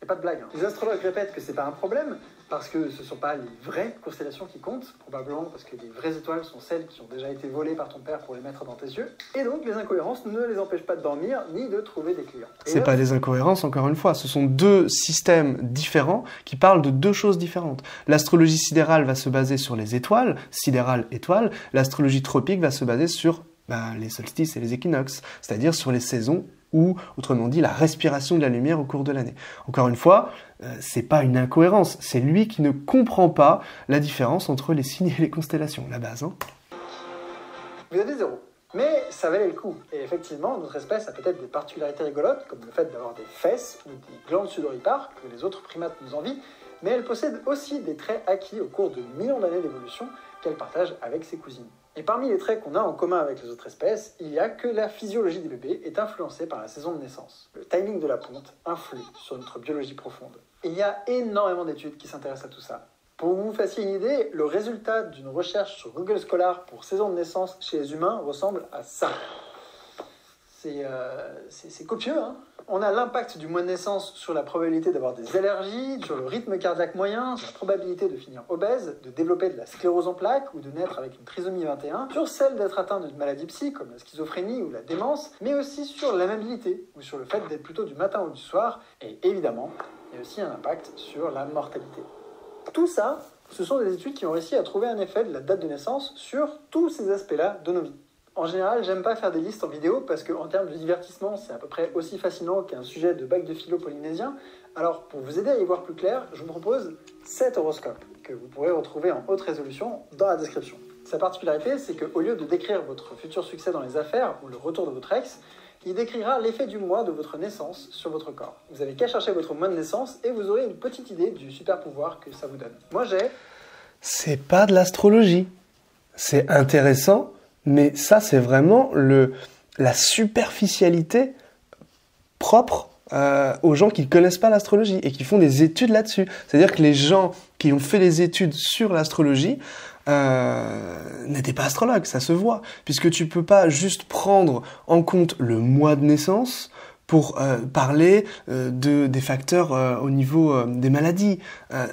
Et pas de blague. Les astrologues répètent que c'est pas un problème, parce que ce sont pas les vraies constellations qui comptent, probablement parce que les vraies étoiles sont celles qui ont déjà été volées par ton père pour les mettre dans tes yeux, et donc les incohérences ne les empêchent pas de dormir, ni de trouver des clients. C'est pas des incohérences, encore une fois, ce sont 2 systèmes différents qui parlent de 2 choses différentes. L'astrologie sidérale va se baser sur les étoiles, sidérale, étoile, l'astrologie tropique va se baser sur les solstices et les équinoxes, c'est-à-dire sur les saisons, ou, autrement dit, la respiration de la lumière au cours de l'année. Encore une fois, c'est pas une incohérence, c'est lui qui ne comprend pas la différence entre les signes et les constellations, la base. Vous avez 0. Mais ça valait le coup. Et effectivement, notre espèce a peut-être des particularités rigolotes, comme le fait d'avoir des fesses ou des glandes sudoripares que les autres primates nous envient, mais elle possède aussi des traits acquis au cours de millions d'années d'évolution qu'elle partage avec ses cousines. Et parmi les traits qu'on a en commun avec les autres espèces, il y a que la physiologie des bébés est influencée par la saison de naissance. Le timing de la ponte influe sur notre biologie profonde. Et il y a énormément d'études qui s'intéressent à tout ça. Pour que vous vous fassiez une idée, le résultat d'une recherche sur Google Scholar pour saison de naissance chez les humains ressemble à ça. C'est copieux, On a l'impact du mois de naissance sur la probabilité d'avoir des allergies, sur le rythme cardiaque moyen, sur la probabilité de finir obèse, de développer de la sclérose en plaques ou de naître avec une trisomie 21, sur celle d'être atteint d'une maladie psy comme la schizophrénie ou la démence, mais aussi sur l'amabilité ou sur le fait d'être plutôt du matin ou du soir, et évidemment, il y a aussi un impact sur la mortalité. Tout ça, ce sont des études qui ont réussi à trouver un effet de la date de naissance sur tous ces aspects-là de nos vies. En général, j'aime pas faire des listes en vidéo parce qu'en termes de divertissement, c'est à peu près aussi fascinant qu'un sujet de bac de philo polynésien. Alors, pour vous aider à y voir plus clair, je vous propose 7 horoscopes que vous pourrez retrouver en haute résolution dans la description. Sa particularité, c'est qu'au lieu de décrire votre futur succès dans les affaires ou le retour de votre ex, il décrira l'effet du mois de votre naissance sur votre corps. Vous avez qu'à chercher votre mois de naissance et vous aurez une petite idée du super pouvoir que ça vous donne. Moi, j'ai... C'est pas de l'astrologie. C'est intéressant. Mais ça, c'est vraiment la superficialité propre aux gens qui ne connaissent pas l'astrologie et qui font des études là-dessus. C'est-à-dire que les gens qui ont fait les études sur l'astrologie n'étaient pas astrologues, ça se voit. Puisque tu peux pas juste prendre en compte le mois de naissance pour parler des facteurs au niveau des maladies.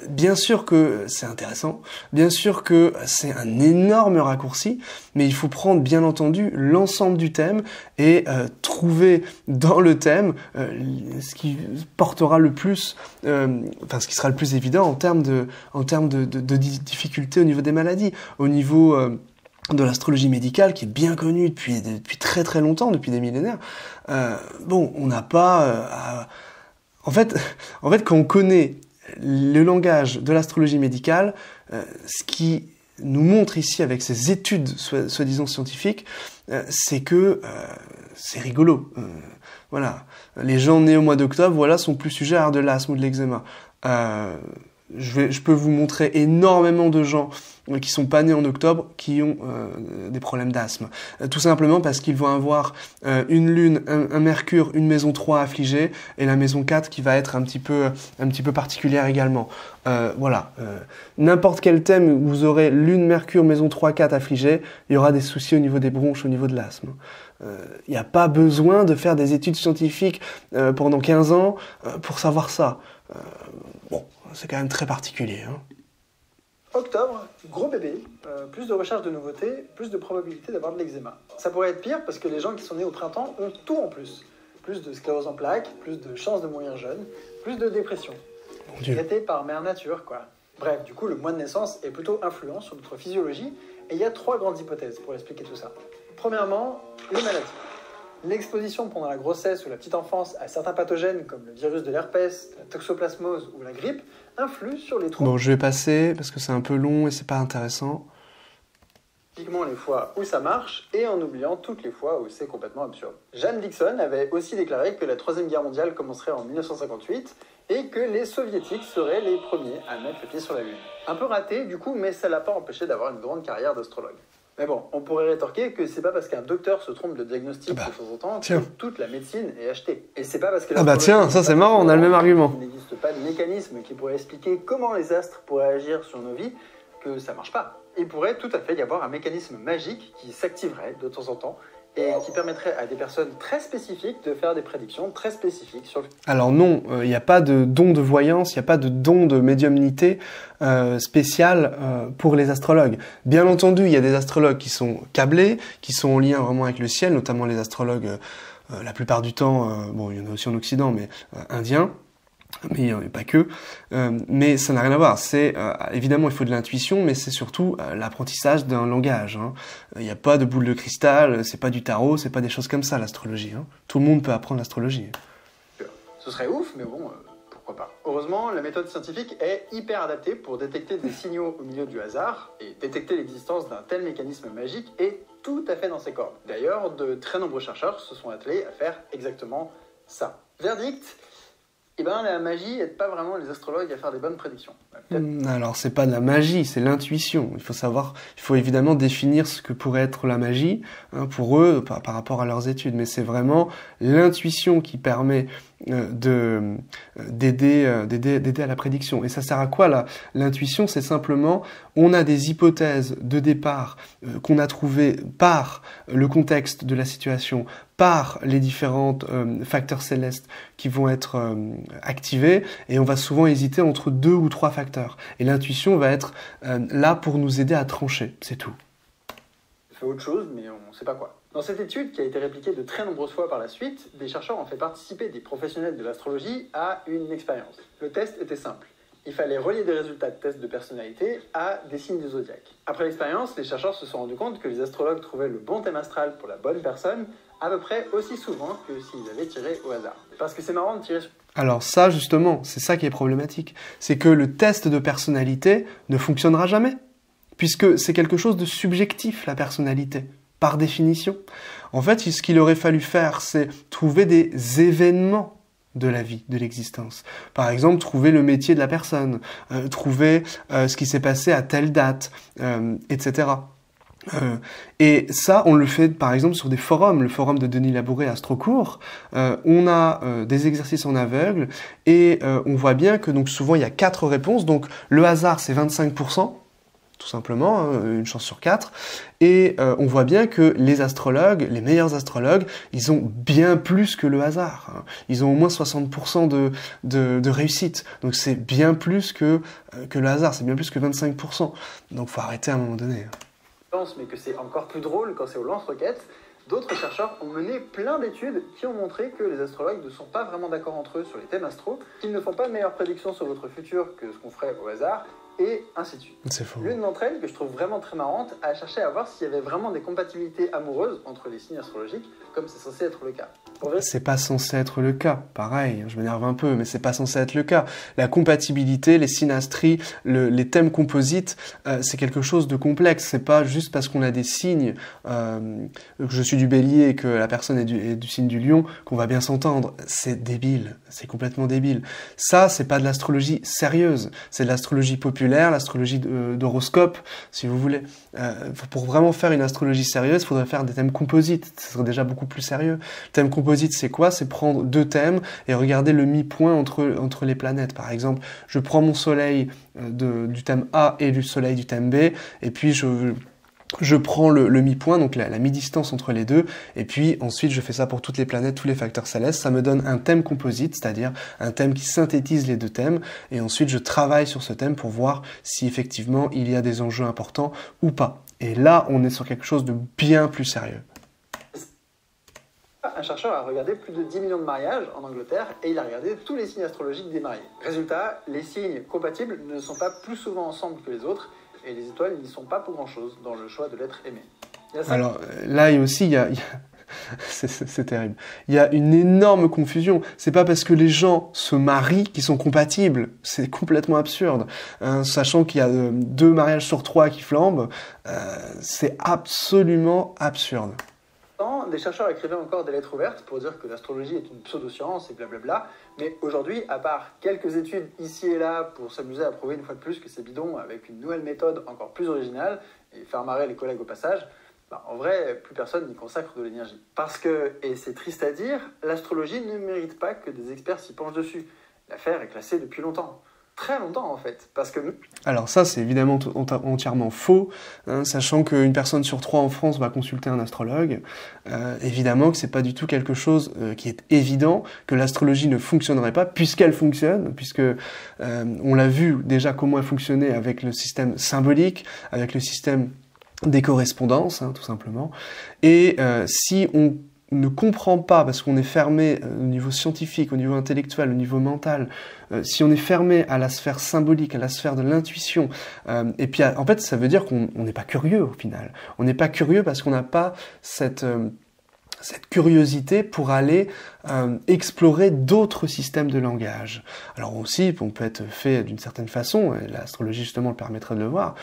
Bien sûr que c'est intéressant, bien sûr que c'est un énorme raccourci, mais il faut prendre bien entendu l'ensemble du thème et trouver dans le thème ce qui portera le plus, ce qui sera le plus évident en termes de difficultés au niveau des maladies, au niveau de l'astrologie médicale qui est bien connue depuis très très longtemps, depuis des millénaires. On n'a pas en fait, quand on connaît le langage de l'astrologie médicale, ce qui nous montre ici avec ces études soi-disant scientifiques, c'est que c'est rigolo. Voilà, les gens nés au mois d'octobre, sont plus sujets à avoir de l'asthme ou de l'eczéma. Je peux vous montrer énormément de gens qui sont pas nés en octobre qui ont des problèmes d'asthme. Tout simplement parce qu'ils vont avoir une lune, un mercure, une maison 3 affligée et la maison 4 qui va être un petit peu particulière également. N'importe quel thème où vous aurez lune, mercure, maison 3, 4 affligée, il y aura des soucis au niveau des bronches, au niveau de l'asthme. Il n'y a pas besoin de faire des études scientifiques pendant 15 ans pour savoir ça. C'est quand même très particulier. Octobre, gros bébé, plus de recherche de nouveautés, plus de probabilité d'avoir de l'eczéma. Ça pourrait être pire parce que les gens qui sont nés au printemps ont tout en plus. Plus de sclérose en plaques, plus de chances de mourir jeune, plus de dépression. Mon Dieu. Traité par mère nature, quoi. Bref, du coup, le mois de naissance est plutôt influent sur notre physiologie et il y a 3 grandes hypothèses pour expliquer tout ça. Premièrement, les maladies. L'exposition pendant la grossesse ou la petite enfance à certains pathogènes comme le virus de l'herpès, la toxoplasmose ou la grippe influe sur les troubles. Bon, je vais passer parce que c'est un peu long et c'est pas intéressant. Typiquement les fois où ça marche et en oubliant toutes les fois où c'est complètement absurde. Jeanne Dixon avait aussi déclaré que la Troisième Guerre mondiale commencerait en 1958 et que les soviétiques seraient les premiers à mettre le pied sur la Lune. Un peu raté du coup, mais ça l'a pas empêché d'avoir une grande carrière d'astrologue. Mais bon, on pourrait rétorquer que c'est pas parce qu'un docteur se trompe de diagnostic de temps en temps que toute la médecine est achetée. Et c'est pas parce que ça c'est marrant, on a le même argument. Il n'existe pas de mécanisme qui pourrait expliquer comment les astres pourraient agir sur nos vies que ça marche pas. Il pourrait tout à fait y avoir un mécanisme magique qui s'activerait de temps en temps et qui permettrait à des personnes très spécifiques de faire des prédictions très spécifiques sur le... Alors non, il n'y a pas de don de voyance, il n'y a pas de don de médiumnité spécial pour les astrologues. Bien entendu, il y a des astrologues qui sont câblés, qui sont en lien vraiment avec le ciel, notamment les astrologues, la plupart du temps, il y en a aussi en Occident, mais indiens. Mais pas que. Mais ça n'a rien à voir. C'est évidemment il faut de l'intuition, mais c'est surtout l'apprentissage d'un langage. Il n'y a pas de boule de cristal, c'est pas du tarot, c'est pas des choses comme ça l'astrologie. Tout le monde peut apprendre l'astrologie. Ce serait ouf, mais bon, pourquoi pas. Heureusement, la méthode scientifique est hyper adaptée pour détecter des signaux au milieu du hasard et détecter l'existence d'un tel mécanisme magique est tout à fait dans ses cordes. D'ailleurs, de très nombreux chercheurs se sont attelés à faire exactement ça. Verdict. La magie aide pas vraiment les astrologues à faire des bonnes prédictions. Alors, c'est pas de la magie, c'est l'intuition. Il faut évidemment définir ce que pourrait être la magie pour eux par rapport à leurs études. Mais c'est vraiment l'intuition qui permet d'aider à la prédiction. Et ça sert à quoi l'intuition? C'est simplement, on a des hypothèses de départ qu'on a trouvées par le contexte de la situation, par les différents facteurs célestes qui vont être activés, et on va souvent hésiter entre 2 ou 3 facteurs. Et l'intuition va être là pour nous aider à trancher, c'est tout. On fait autre chose, mais on ne sait pas quoi. Dans cette étude, qui a été répliquée de très nombreuses fois par la suite, des chercheurs ont fait participer des professionnels de l'astrologie à une expérience. Le test était simple. Il fallait relier des résultats de tests de personnalité à des signes du zodiaque. Après l'expérience, les chercheurs se sont rendus compte que les astrologues trouvaient le bon thème astral pour la bonne personne à peu près aussi souvent que s'ils avaient tiré au hasard. Parce que c'est marrant de tirer sur... Alors ça, justement, c'est ça qui est problématique. C'est que le test de personnalité ne fonctionnera jamais. Puisque c'est quelque chose de subjectif, la personnalité, par définition. En fait, ce qu'il aurait fallu faire, c'est trouver des événements de la vie, de l'existence. Par exemple, trouver le métier de la personne, trouver ce qui s'est passé à telle date, etc. Et ça, on le fait par exemple sur des forums, le forum de Denis Labouré Astrocourt. On a des exercices en aveugle et on voit bien que donc souvent il y a 4 réponses. Donc le hasard c'est 25%. Tout simplement, hein, une chance sur 4. Et on voit bien que les astrologues, les meilleurs astrologues, ils ont bien plus que le hasard. Hein. Ils ont au moins 60% de réussite. Donc c'est bien plus que le hasard, c'est bien plus que 25%. Donc faut arrêter à un moment donné. Mais que c'est encore plus drôle quand c'est au lance-roquettes. D'autres chercheurs ont mené plein d'études qui ont montré que les astrologues ne sont pas vraiment d'accord entre eux sur les thèmes astro, qu'ils ne font pas de meilleures prédictions sur votre futur que ce qu'on ferait au hasard, et ainsi de suite. C'est faux. L'une d'entre elles, que je trouve vraiment très marrante, a cherché à voir s'il y avait vraiment des compatibilités amoureuses entre les signes astrologiques, comme c'est censé être le cas. C'est pas censé être le cas, pareil, je m'énerve un peu, mais c'est pas censé être le cas. La compatibilité, les synastries, les thèmes composites, c'est quelque chose de complexe. C'est pas juste parce qu'on a des signes, que je suis du Bélier et que la personne est du signe du Lion, qu'on va bien s'entendre. C'est débile, c'est complètement débile. Ça, c'est pas de l'astrologie sérieuse, c'est de l'astrologie populaire, l'astrologie d'horoscope, si vous voulez. Pour vraiment faire une astrologie sérieuse, il faudrait faire des thèmes composites, ce serait déjà beaucoup plus sérieux. Thème composite, c'est quoi? C'est prendre 2 thèmes et regarder le mi-point entre les planètes. Par exemple, je prends mon soleil du thème A et du soleil du thème B, et puis je prends le mi-point, donc la mi-distance entre les deux, et puis ensuite je fais ça pour toutes les planètes, tous les facteurs célestes. Ça me donne un thème composite, c'est-à-dire un thème qui synthétise les 2 thèmes, et ensuite je travaille sur ce thème pour voir si effectivement il y a des enjeux importants ou pas. Et là, on est sur quelque chose de bien plus sérieux. Un chercheur a regardé plus de 10 millions de mariages en Angleterre et il a regardé tous les signes astrologiques des mariés. Résultat, les signes compatibles ne sont pas plus souvent ensemble que les autres et les étoiles n'y sont pas pour grand-chose dans le choix de l'être aimé. Alors là aussi, c'est terrible. Il y a une énorme confusion. C'est pas parce que les gens se marient qu'ils sont compatibles. C'est complètement absurde. Sachant qu'il y a 2 mariages sur 3 qui flambent, c'est absolument absurde. Des chercheurs écrivaient encore des lettres ouvertes pour dire que l'astrologie est une pseudo-science et blablabla, mais aujourd'hui, à part quelques études ici et là pour s'amuser à prouver une fois de plus que c'est bidon avec une nouvelle méthode encore plus originale et faire marrer les collègues au passage, en vrai, plus personne n'y consacre de l'énergie. Parce que, et c'est triste à dire, l'astrologie ne mérite pas que des experts s'y penchent dessus. L'affaire est classée depuis longtemps. Très longtemps en fait, parce que... Alors ça, c'est évidemment entièrement faux, hein, sachant qu'une personne sur 3 en France va consulter un astrologue. Évidemment que c'est pas du tout quelque chose qui est évident, que l'astrologie ne fonctionnerait pas, puisqu'elle fonctionne, puisque on l'a vu déjà comment elle fonctionnait avec le système symbolique, avec le système des correspondances, hein, tout simplement. Et si on ne comprend pas, parce qu'on est fermé au niveau scientifique, au niveau intellectuel, au niveau mental, si on est fermé à la sphère symbolique, à la sphère de l'intuition, et puis en fait ça veut dire qu'on n'est pas curieux au final. On n'est pas curieux parce qu'on n'a pas cette curiosité pour aller explorer d'autres systèmes de langage. Alors aussi, on peut être fait d'une certaine façon, et l'astrologie justement le permettrait de le voir,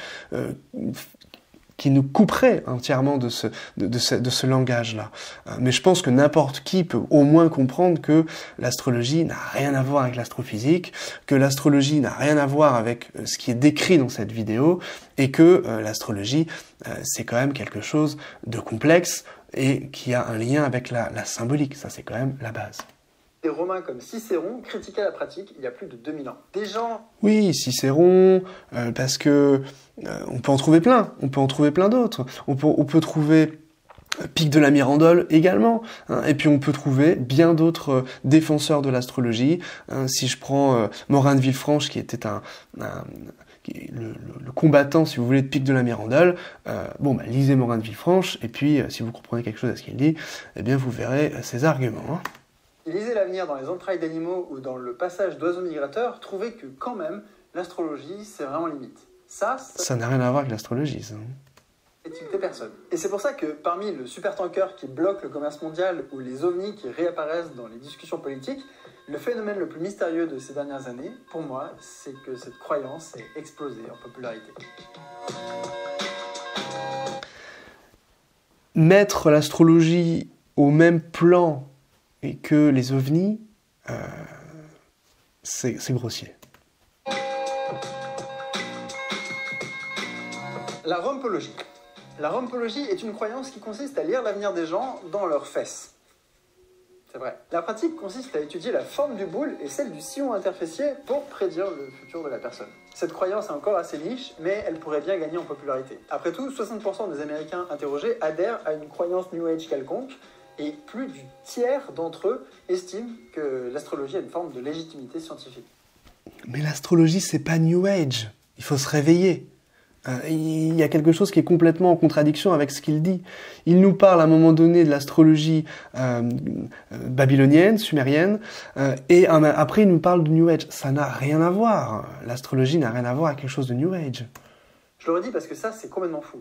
qui nous couperait entièrement de ce langage-là. Mais je pense que n'importe qui peut au moins comprendre que l'astrologie n'a rien à voir avec l'astrophysique, que l'astrologie n'a rien à voir avec ce qui est décrit dans cette vidéo, et que l'astrologie, c'est quand même quelque chose de complexe et qui a un lien avec la symbolique. Ça, c'est quand même la base. Des Romains comme Cicéron critiquaient la pratique il y a plus de 2000 ans. Des gens... Oui, Cicéron, parce que on peut en trouver plein. On peut en trouver plein d'autres. On peut trouver Pic de la Mirandole également. Hein, et puis on peut trouver bien d'autres défenseurs de l'astrologie. Hein, si je prends Morin de Villefranche, qui était le combattant, si vous voulez, de Pic de la Mirandole, lisez Morin de Villefranche, et puis si vous comprenez quelque chose à ce qu'il dit, eh bien vous verrez ses arguments. Hein. Qui lisaient l'avenir dans les entrailles d'animaux ou dans le passage d'oiseaux migrateurs trouvaient que quand même, l'astrologie, c'est vraiment limite. Ça n'a rien à voir avec l'astrologie, ça. Utilité personne. Et c'est pour ça que parmi le supertanker qui bloque le commerce mondial ou les ovnis qui réapparaissent dans les discussions politiques, le phénomène le plus mystérieux de ces dernières années, pour moi, c'est que cette croyance est explosée en popularité. Mettre l'astrologie au même plan et que les ovnis, c'est grossier. La rhomphologie. La rumpologie est une croyance qui consiste à lire l'avenir des gens dans leurs fesses. C'est vrai. La pratique consiste à étudier la forme du boule et celle du sillon interfessier pour prédire le futur de la personne. Cette croyance est encore assez niche, mais elle pourrait bien gagner en popularité. Après tout, 60% des Américains interrogés adhèrent à une croyance New Age quelconque, et plus du tiers d'entre eux estiment que l'astrologie a une forme de légitimité scientifique. Mais l'astrologie, c'est pas New Age. Il faut se réveiller. Il y a quelque chose qui est complètement en contradiction avec ce qu'il dit. Il nous parle à un moment donné de l'astrologie babylonienne, sumérienne, et après il nous parle de New Age. Ça n'a rien à voir. L'astrologie n'a rien à voir avec quelque chose de New Age. Je le redis parce que ça, c'est complètement fou.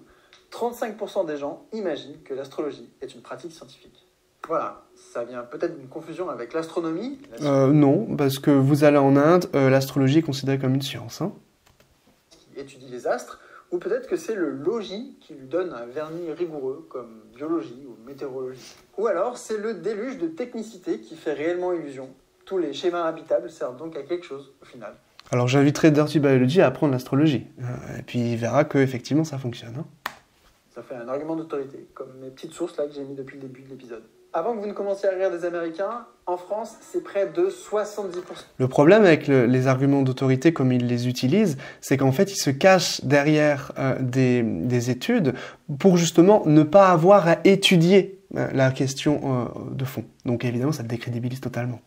35% des gens imaginent que l'astrologie est une pratique scientifique. Voilà, ça vient peut-être d'une confusion avec l'astronomie. Non, parce que vous allez en Inde, l'astrologie est considérée comme une science. Qui étudie les astres. Ou peut-être que c'est le logis qui lui donne un vernis rigoureux, comme biologie ou météorologie. Ou alors c'est le déluge de technicité qui fait réellement illusion. Tous les schémas habitables servent donc à quelque chose, au final. Alors j'inviterai Dirty Biology à apprendre l'astrologie. Et puis il verra que effectivement ça fonctionne. Ça fait un argument d'autorité, comme mes petites sources là que j'ai mis depuis le début de l'épisode. Avant que vous ne commenciez à rire des Américains, en France, c'est près de 70%. Le problème avec les arguments d'autorité, comme ils les utilisent, c'est qu'en fait, ils se cachent derrière des études pour justement ne pas avoir à étudier la question de fond. Donc évidemment, ça le décrédibilise totalement.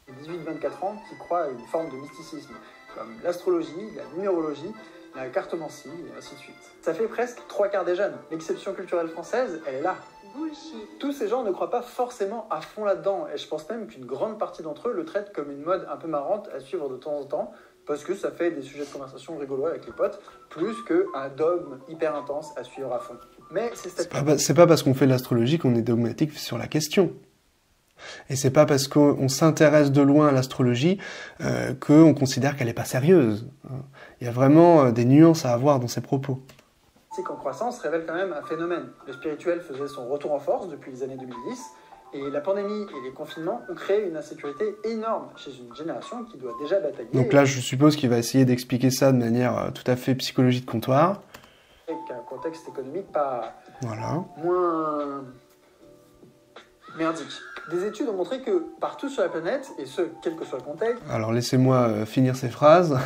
Les 18-24 ans qui croient à une forme de mysticisme, comme l'astrologie, la numérologie, la cartomancie, et ainsi de suite. Ça fait presque 3/4 des jeunes. L'exception culturelle française, elle est là. Bullshit. Tous ces gens ne croient pas forcément à fond là-dedans, et je pense même qu'une grande partie d'entre eux le traitent comme une mode un peu marrante à suivre de temps en temps, parce que ça fait des sujets de conversation rigolos avec les potes, plus qu'un dogme hyper intense à suivre à fond. Mais c'est pas parce qu'on fait de l'astrologie qu'on est dogmatique sur la question. Et c'est pas parce qu'on s'intéresse de loin à l'astrologie qu'on considère qu'elle n'est pas sérieuse. Il y a vraiment des nuances à avoir dans ces propos. En croissance révèle quand même un phénomène. Le spirituel faisait son retour en force depuis les années 2010, et la pandémie et les confinements ont créé une insécurité énorme chez une génération qui doit déjà batailler. Donc là, je suppose qu'il va essayer d'expliquer ça de manière tout à fait psychologie de comptoir. Avec un contexte économique pas voilà. moins merdique. Des études ont montré que partout sur la planète, et ce, quel que soit le contexte... Alors laissez-moi finir ces phrases.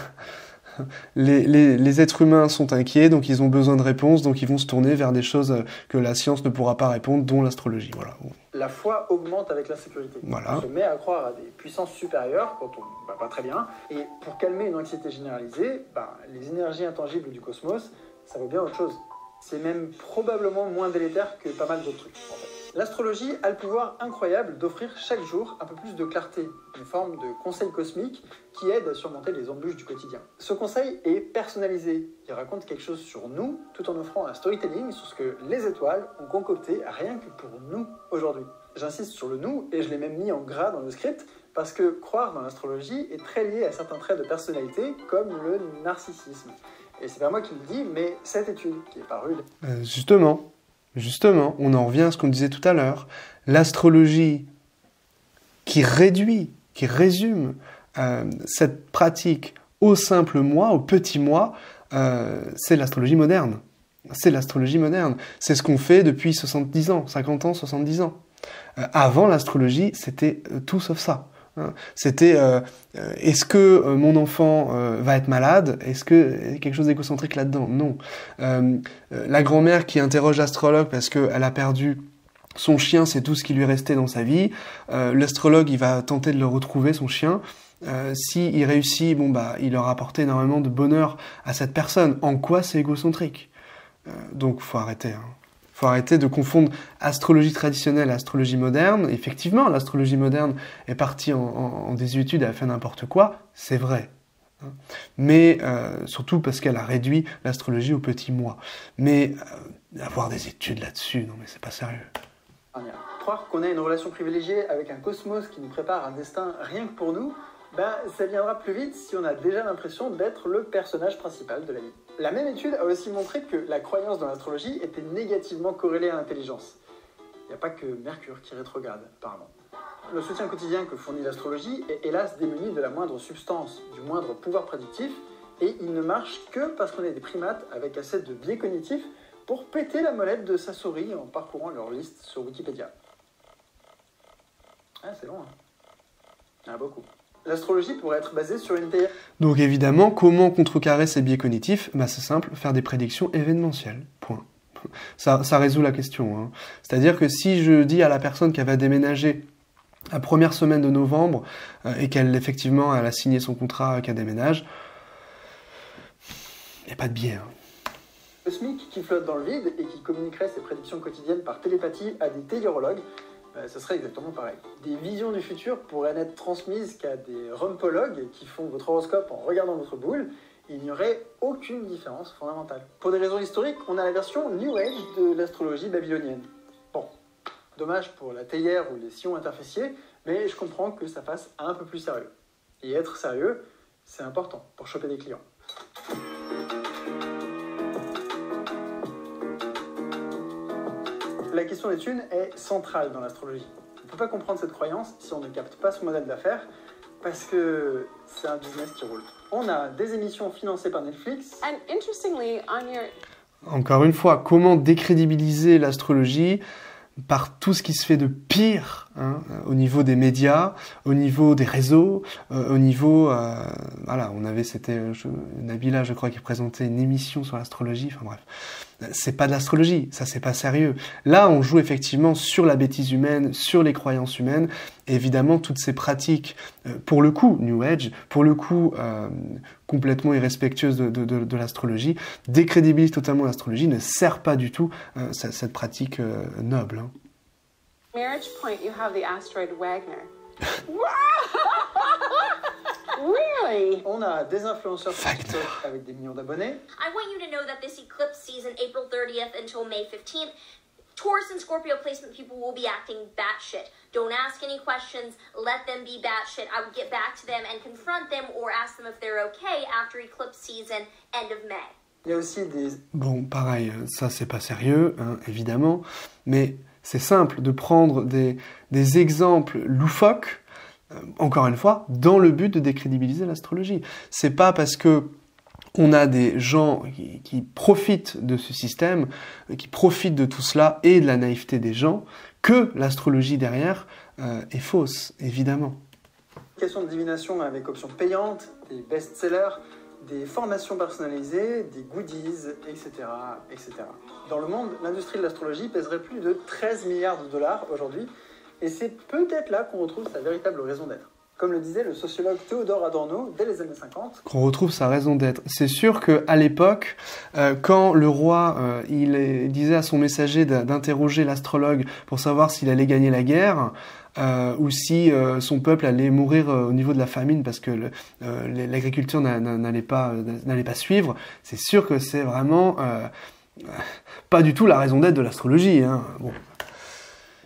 Les êtres humains sont inquiets, donc ils ont besoin de réponses, donc ils vont se tourner vers des choses que la science ne pourra pas répondre, dont l'astrologie. Voilà. La foi augmente avec l'insécurité. Voilà. On se met à croire à des puissances supérieures quand on va pas très bien, et pour calmer une anxiété généralisée, les énergies intangibles du cosmos, ça vaut bien autre chose. C'est même probablement moins délétère que pas mal d'autres trucs, en fait. L'astrologie a le pouvoir incroyable d'offrir chaque jour un peu plus de clarté, une forme de conseil cosmique qui aide à surmonter les embûches du quotidien. Ce conseil est personnalisé, il raconte quelque chose sur nous, tout en offrant un storytelling sur ce que les étoiles ont concocté rien que pour nous aujourd'hui. J'insiste sur le nous, et je l'ai même mis en gras dans le script, parce que croire dans l'astrologie est très lié à certains traits de personnalité, comme le narcissisme. Et c'est pas moi qui le dis, mais cette étude qui est parue... Justement, on en revient à ce qu'on disait tout à l'heure. L'astrologie qui résume cette pratique au simple moi, au petit moi, c'est l'astrologie moderne. C'est l'astrologie moderne. C'est ce qu'on fait depuis 70 ans, 50 ans, 70 ans. Avant, l'astrologie, c'était tout sauf ça. C'était est-ce que mon enfant va être malade? Est-ce que quelque chose d'égocentrique là-dedans? Non. La grand-mère qui interroge l'astrologue parce qu'elle a perdu son chien, c'est tout ce qui lui restait dans sa vie. L'astrologue, il va tenter de le retrouver, son chien. S'il réussit, il aura apporté énormément de bonheur à cette personne. En quoi c'est égocentrique? Donc, faut arrêter. Il faut arrêter de confondre astrologie traditionnelle et astrologie moderne. Effectivement, l'astrologie moderne est partie en désuétude, elle a fait n'importe quoi, c'est vrai. Mais surtout parce qu'elle a réduit l'astrologie au petit moi. Mais avoir des études là-dessus, non mais c'est pas sérieux. Croire qu'on a une relation privilégiée avec un cosmos qui nous prépare un destin rien que pour nous, ça viendra plus vite si on a déjà l'impression d'être le personnage principal de la vie. La même étude a aussi montré que la croyance dans l'astrologie était négativement corrélée à l'intelligence. Il n'y a pas que Mercure qui rétrograde, apparemment. Le soutien quotidien que fournit l'astrologie est hélas démuni de la moindre substance, du moindre pouvoir prédictif, et il ne marche que parce qu'on est des primates avec assez de biais cognitifs pour péter la molette de sa souris en parcourant leur liste sur Wikipédia. Ah, c'est long, hein. Il y en a beaucoup. L'astrologie pourrait être basée sur une théorie. Donc évidemment, comment contrecarrer ces biais cognitifs? C'est simple, faire des prédictions événementielles. Point. Ça résout la question. Hein. C'est-à-dire que si je dis à la personne qu'elle va déménager la première semaine de novembre et qu'elle effectivement elle a signé son contrat qu'elle déménage, il n'y a pas de biais. Hein. Cosmique qui flotte dans le vide et qui communiquerait ses prédictions quotidiennes par télépathie à des tellurologues, ce serait exactement pareil. Des visions du futur pourraient n'être transmises qu'à des rumpologues qui font votre horoscope en regardant votre boule. Il n'y aurait aucune différence fondamentale. Pour des raisons historiques, on a la version New Age de l'astrologie babylonienne. Bon, dommage pour la théière ou les sillons interféciés, mais je comprends que ça fasse un peu plus sérieux. Et être sérieux, c'est important pour choper des clients. La question des thunes est centrale dans l'astrologie. On ne peut pas comprendre cette croyance si on ne capte pas son modèle d'affaires, parce que c'est un business qui roule. On a des émissions financées par Netflix. And interestingly, on your... Encore une fois, comment décrédibiliser l'astrologie par tout ce qui se fait de pire au niveau des médias, au niveau des réseaux, au niveau... voilà, on avait, Nabila, je crois, qui présentait une émission sur l'astrologie, enfin bref. C'est pas de l'astrologie, ça c'est pas sérieux. Là, on joue effectivement sur la bêtise humaine, sur les croyances humaines, et évidemment toutes ces pratiques, pour le coup, New Age, pour le coup, complètement irrespectueuses de l'astrologie, décrédibilisent totalement l'astrologie, ne sert pas du tout cette pratique noble. Hein. Marriage point, you have the asteroid Wagner. Really? On a des influenceurs sur TikTok avec des millions d'abonnés. I want you to know that this eclipse season, April 30th until May 15th, Taurus and Scorpio placement people will be acting batshit. Don't ask any questions, let them be batshit. I would get back to them and confront them or ask them if they're okay after eclipse season, end of May. Il y a aussi des... Bon, pareil, ça c'est pas sérieux, hein, évidemment, mais c'est simple de prendre des exemples loufoques, encore une fois, dans le but de décrédibiliser l'astrologie. C'est pas parce que on a des gens qui profitent de ce système, qui profitent de tout cela et de la naïveté des gens, que l'astrologie derrière est fausse, évidemment. Question de divination avec options payantes, des best-sellers, des formations personnalisées, des goodies, etc., etc. Dans le monde, l'industrie de l'astrologie pèserait plus de 13 milliards de dollars aujourd'hui, et c'est peut-être là qu'on retrouve sa véritable raison d'être. Comme le disait le sociologue Théodore Adorno dès les années 50. Qu'on retrouve sa raison d'être. C'est sûr qu'à l'époque, quand le roi il disait à son messager d'interroger l'astrologue pour savoir s'il allait gagner la guerre, ou si son peuple allait mourir au niveau de la famine parce que l'agriculture n'allait pas suivre, c'est sûr que c'est vraiment pas du tout la raison d'être de l'astrologie. Hein. Bon.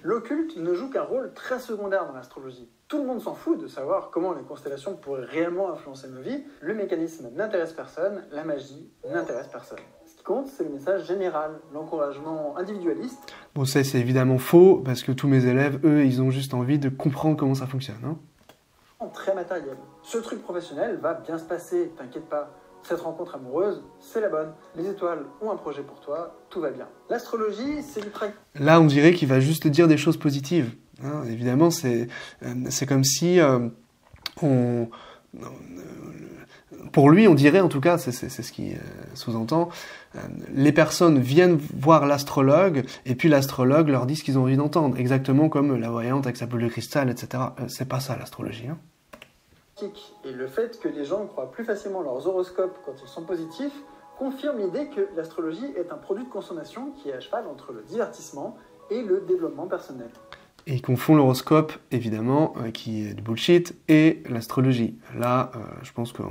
L'occulte ne joue qu'un rôle très secondaire dans l'astrologie. Tout le monde s'en fout de savoir comment les constellations pourraient réellement influencer nos vies. Le mécanisme n'intéresse personne, la magie n'intéresse personne. Ce qui compte, c'est le message général, l'encouragement individualiste. Bon, ça c'est évidemment faux, parce que tous mes élèves, eux, ils ont juste envie de comprendre comment ça fonctionne. Hein. Très matériel. Ce truc professionnel va bien se passer, t'inquiète pas. Cette rencontre amoureuse, c'est la bonne. Les étoiles ont un projet pour toi, tout va bien. L'astrologie, c'est du pragmatisme. Là, on dirait qu'il va juste dire des choses positives. Hein, évidemment, c'est comme si pour lui, on dirait, en tout cas, c'est ce qui sous-entend, les personnes viennent voir l'astrologue, et puis l'astrologue leur dit ce qu'ils ont envie d'entendre, exactement comme la voyante avec sa boule de cristal, etc. C'est pas ça, l'astrologie. Hein. Et le fait que les gens croient plus facilement leurs horoscopes quand ils sont positifs confirme l'idée que l'astrologie est un produit de consommation qui est à cheval entre le divertissement et le développement personnel. Et ils confondent l'horoscope, évidemment, qui est du bullshit, et l'astrologie. Là, je pense que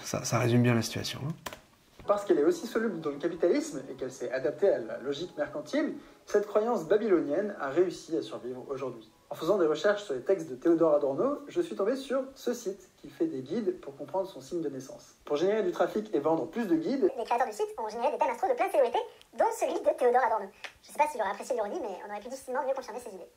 ça résume bien la situation. Hein. Parce qu'elle est aussi soluble dans le capitalisme et qu'elle s'est adaptée à la logique mercantile, cette croyance babylonienne a réussi à survivre aujourd'hui. En faisant des recherches sur les textes de Théodore Adorno, je suis tombé sur ce site qui fait des guides pour comprendre son signe de naissance. Pour générer du trafic et vendre plus de guides, les créateurs du site ont généré des thèmes astro de plein de célébrités, dont celui de Théodore Adorno. Je ne sais pas si j'aurais apprécié l'ironie, mais on aurait pu difficilement mieux confirmer ses idées.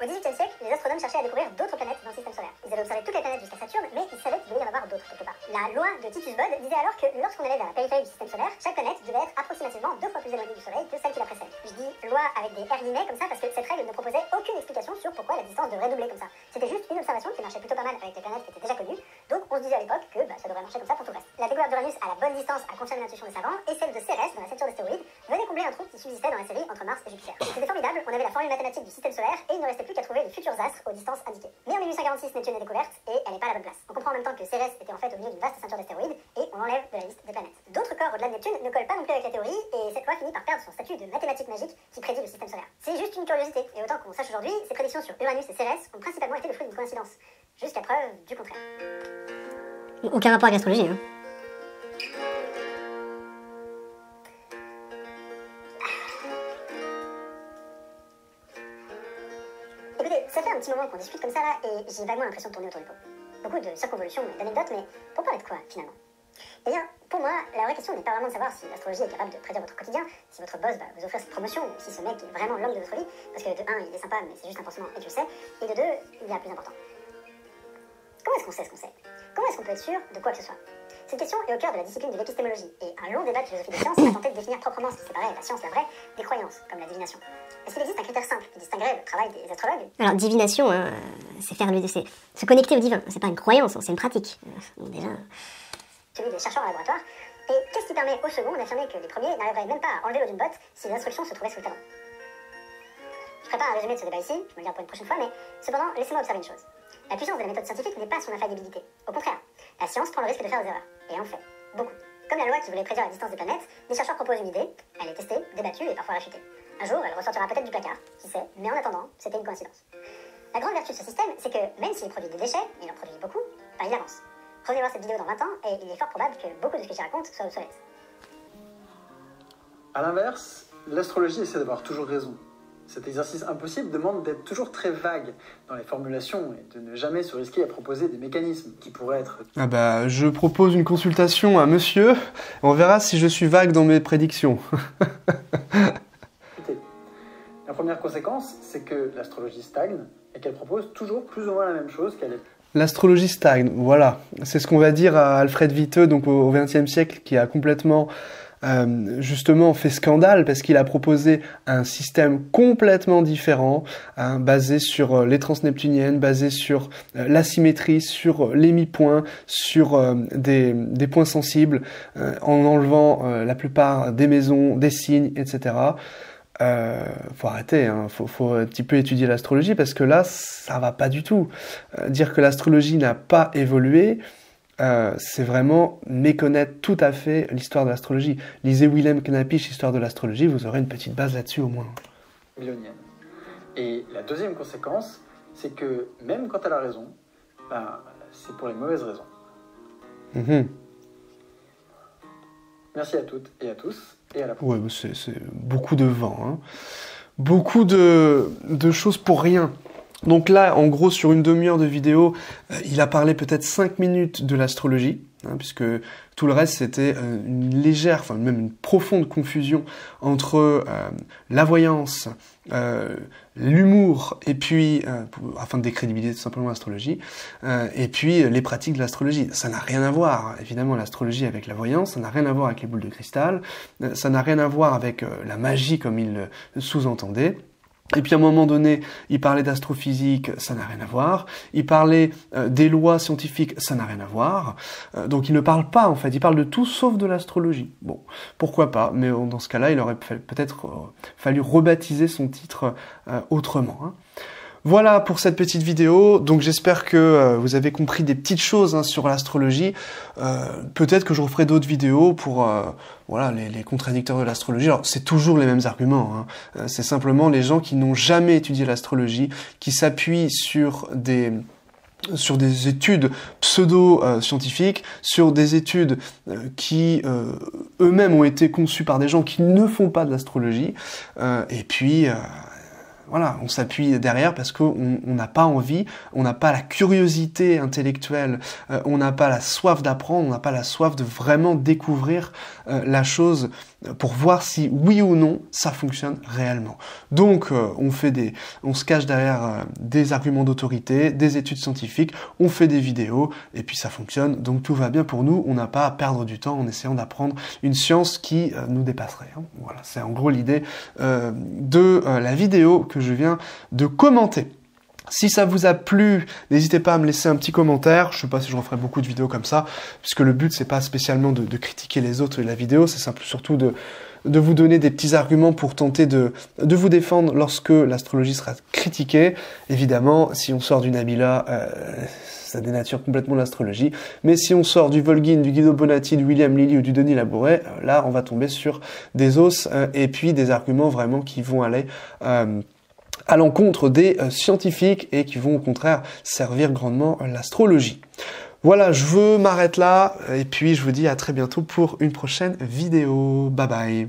Au XVIIIe siècle, les astronomes cherchaient à découvrir d'autres planètes dans le système solaire. Ils avaient observé toutes les planètes jusqu'à Saturne, mais ils savaient qu'il devait y en avoir d'autres quelque part. La loi de Titus Bode disait alors que lorsqu'on allait vers la périphérie du système solaire, chaque planète devait être approximativement 2 fois plus éloignée du Soleil que celle qui la précède. Je dis loi avec des R guillemets comme ça parce que cette règle ne proposait aucune explication sur pourquoi la distance devrait doubler comme ça. C'était juste une observation qui marchait plutôt pas mal avec les planètes qui étaient déjà connues, donc on se disait à l'époque que ça devrait marcher comme ça pour tout le reste. La découverte d'Uranus à la bonne distance a confirmé l'intuition des savants, et celle de Cérès dans la ceinture d'astéroïdes venait combler un trou qui subsistait dans la série entre Mars et Jupiter. C'était formidable, on avait la formule mathématique du système solaire et il ne restait plus qu'à trouver les futurs astres aux distances indiquées. Mais en 1846, Neptune est découverte et elle n'est pas à la bonne place. On comprend en même temps que Cérès était en fait au milieu d'une vaste ceinture d'astéroïdes et on l'enlève de la liste des planètes. D'autres corps au-delà de Neptune ne collent pas non plus avec la théorie et cette loi finit par perdre son statut de mathématique magique qui prédit le système solaire. C'est juste une curiosité et autant qu'on sache aujourd'hui, ces prédictions sur Uranus et Cérès ont principalement été le fruit d'une coïncidence. Jusqu'à preuve du contraire. Aucun rapport avec l'astrologie, hein. Écoutez, ça fait un petit moment qu'on discute comme ça là, et j'ai vaguement l'impression de tourner autour du pot. Beaucoup de circonvolutions et d'anecdotes, mais pour parler de quoi finalement? Eh bien, pour moi, la vraie question n'est pas vraiment de savoir si l'astrologie est capable de prédire votre quotidien, si votre boss va vous offrir cette promotion, ou si ce mec est vraiment l'homme de votre vie, parce que de 1, il est sympa, mais c'est juste un pansement, et tu le sais, et de 2, il y a plus important. Comment est-ce qu'on sait ce qu'on sait? Comment est-ce qu'on peut être sûr de quoi que ce soit? Cette question est au cœur de la discipline de l'épistémologie, et un long débat de philosophie des sciences a tenté de définir proprement ce qui séparait la science, la vraie, des croyances, comme la divination. Est-ce qu'il existe un critère simple qui distinguerait le travail des astrologues? Alors, divination, hein, c'est c'est se connecter au divin. C'est pas une croyance, c'est une pratique. Donc déjà... Celui des chercheurs en laboratoire. Et qu'est-ce qui permet aux seconds d'affirmer que les premiers n'arriveraient même pas à enlever l'eau d'une botte si les instructions se trouvaient sous le talon? Je ferai pas un résumé de ce débat ici, je me le dirai pour une prochaine fois, mais cependant, laissez-moi observer une chose. La puissance de la méthode scientifique n'est pas son infaillibilité. Au contraire, la science prend le risque de faire des erreurs. Et en fait, beaucoup. Comme la loi qui voulait prédire la distance des planètes, les chercheurs proposent une idée, elle est testée, débattue et parfois réfutée. Un jour, elle ressortira peut-être du placard, qui sait, mais en attendant, c'était une coïncidence. La grande vertu de ce système, c'est que même s'il produit des déchets, il en produit beaucoup, il avance. Revenez voir cette vidéo dans 20 ans, et il est fort probable que beaucoup de ce que j'y raconte soit obsolète. A l'inverse, l'astrologie essaie d'avoir toujours raison. Cet exercice impossible demande d'être toujours très vague dans les formulations et de ne jamais se risquer à proposer des mécanismes qui pourraient être... Ah bah, je propose une consultation à monsieur. On verra si je suis vague dans mes prédictions. Écoutez, la première conséquence, c'est que l'astrologie stagne et qu'elle propose toujours plus ou moins la même chose qu'elle est. L'astrologie stagne, voilà. C'est ce qu'on va dire à Alfred Viteux, donc au XXe siècle, qui a complètement... justement fait scandale parce qu'il a proposé un système complètement différent, basé sur les transneptuniennes, basé sur l'asymétrie, sur les mi-points, sur des points sensibles, en enlevant la plupart des maisons, des signes, etc. Faut arrêter, hein. Faut un petit peu étudier l'astrologie parce que là, ça va pas du tout. Dire que l'astrologie n'a pas évolué, c'est vraiment méconnaître tout à fait l'histoire de l'astrologie. Lisez Willem Knapisch, Histoire de l'astrologie, vous aurez une petite base là-dessus au moins. Millionnienne. Et la deuxième conséquence, c'est que même quand elle a raison, c'est pour les mauvaises raisons. Mmh. Merci à toutes et à tous, et à la prochaine. Ouais, c'est beaucoup de vent, hein. Beaucoup de choses pour rien. Donc là, en gros, sur une demi-heure de vidéo, il a parlé peut-être 5 minutes de l'astrologie, hein, puisque tout le reste, c'était une légère, enfin même une profonde confusion entre la voyance, l'humour, et puis, afin de décrédibiliser tout simplement l'astrologie, et puis les pratiques de l'astrologie. Ça n'a rien à voir, évidemment, l'astrologie avec la voyance, ça n'a rien à voir avec les boules de cristal, ça n'a rien à voir avec la magie comme il le sous-entendait. Et puis à un moment donné, il parlait d'astrophysique, ça n'a rien à voir. Il parlait des lois scientifiques, ça n'a rien à voir. Donc il ne parle pas en fait, il parle de tout sauf de l'astrologie. Bon, pourquoi pas, mais dans ce cas-là, il aurait peut-être fallu rebaptiser son titre autrement, hein. Voilà pour cette petite vidéo, donc j'espère que vous avez compris des petites choses, hein, sur l'astrologie. Peut-être que je referai d'autres vidéos pour voilà, les contradicteurs de l'astrologie. Alors c'est toujours les mêmes arguments, hein. C'est simplement les gens qui n'ont jamais étudié l'astrologie, qui s'appuient sur des études pseudo-scientifiques, sur des études qui eux-mêmes ont été conçues par des gens qui ne font pas de l'astrologie, et puis... Voilà, on s'appuie derrière parce qu'on n'a pas envie, on n'a pas la curiosité intellectuelle, on n'a pas la soif d'apprendre, on n'a pas la soif de vraiment découvrir la chose pour voir si oui ou non ça fonctionne réellement. Donc on se cache derrière des arguments d'autorité, des études scientifiques, on fait des vidéos et puis ça fonctionne, donc tout va bien pour nous, on n'a pas à perdre du temps en essayant d'apprendre une science qui nous dépasserait. Hein. Voilà, c'est en gros l'idée de la vidéo que je viens de commenter. Si ça vous a plu, n'hésitez pas à me laisser un petit commentaire. Je sais pas si je referai beaucoup de vidéos comme ça, puisque le but c'est pas spécialement de critiquer les autres et la vidéo, c'est surtout de vous donner des petits arguments pour tenter de vous défendre lorsque l'astrologie sera critiquée. Évidemment, si on sort du Nabila, ça dénature complètement l'astrologie. Mais si on sort du Volgin, du Guido Bonatti, du William Lilly ou du Denis Labouret, là on va tomber sur des os et puis des arguments vraiment qui vont aller à l'encontre des scientifiques et qui vont au contraire servir grandement l'astrologie. Voilà, je m'arrête là et puis je vous dis à très bientôt pour une prochaine vidéo. Bye bye.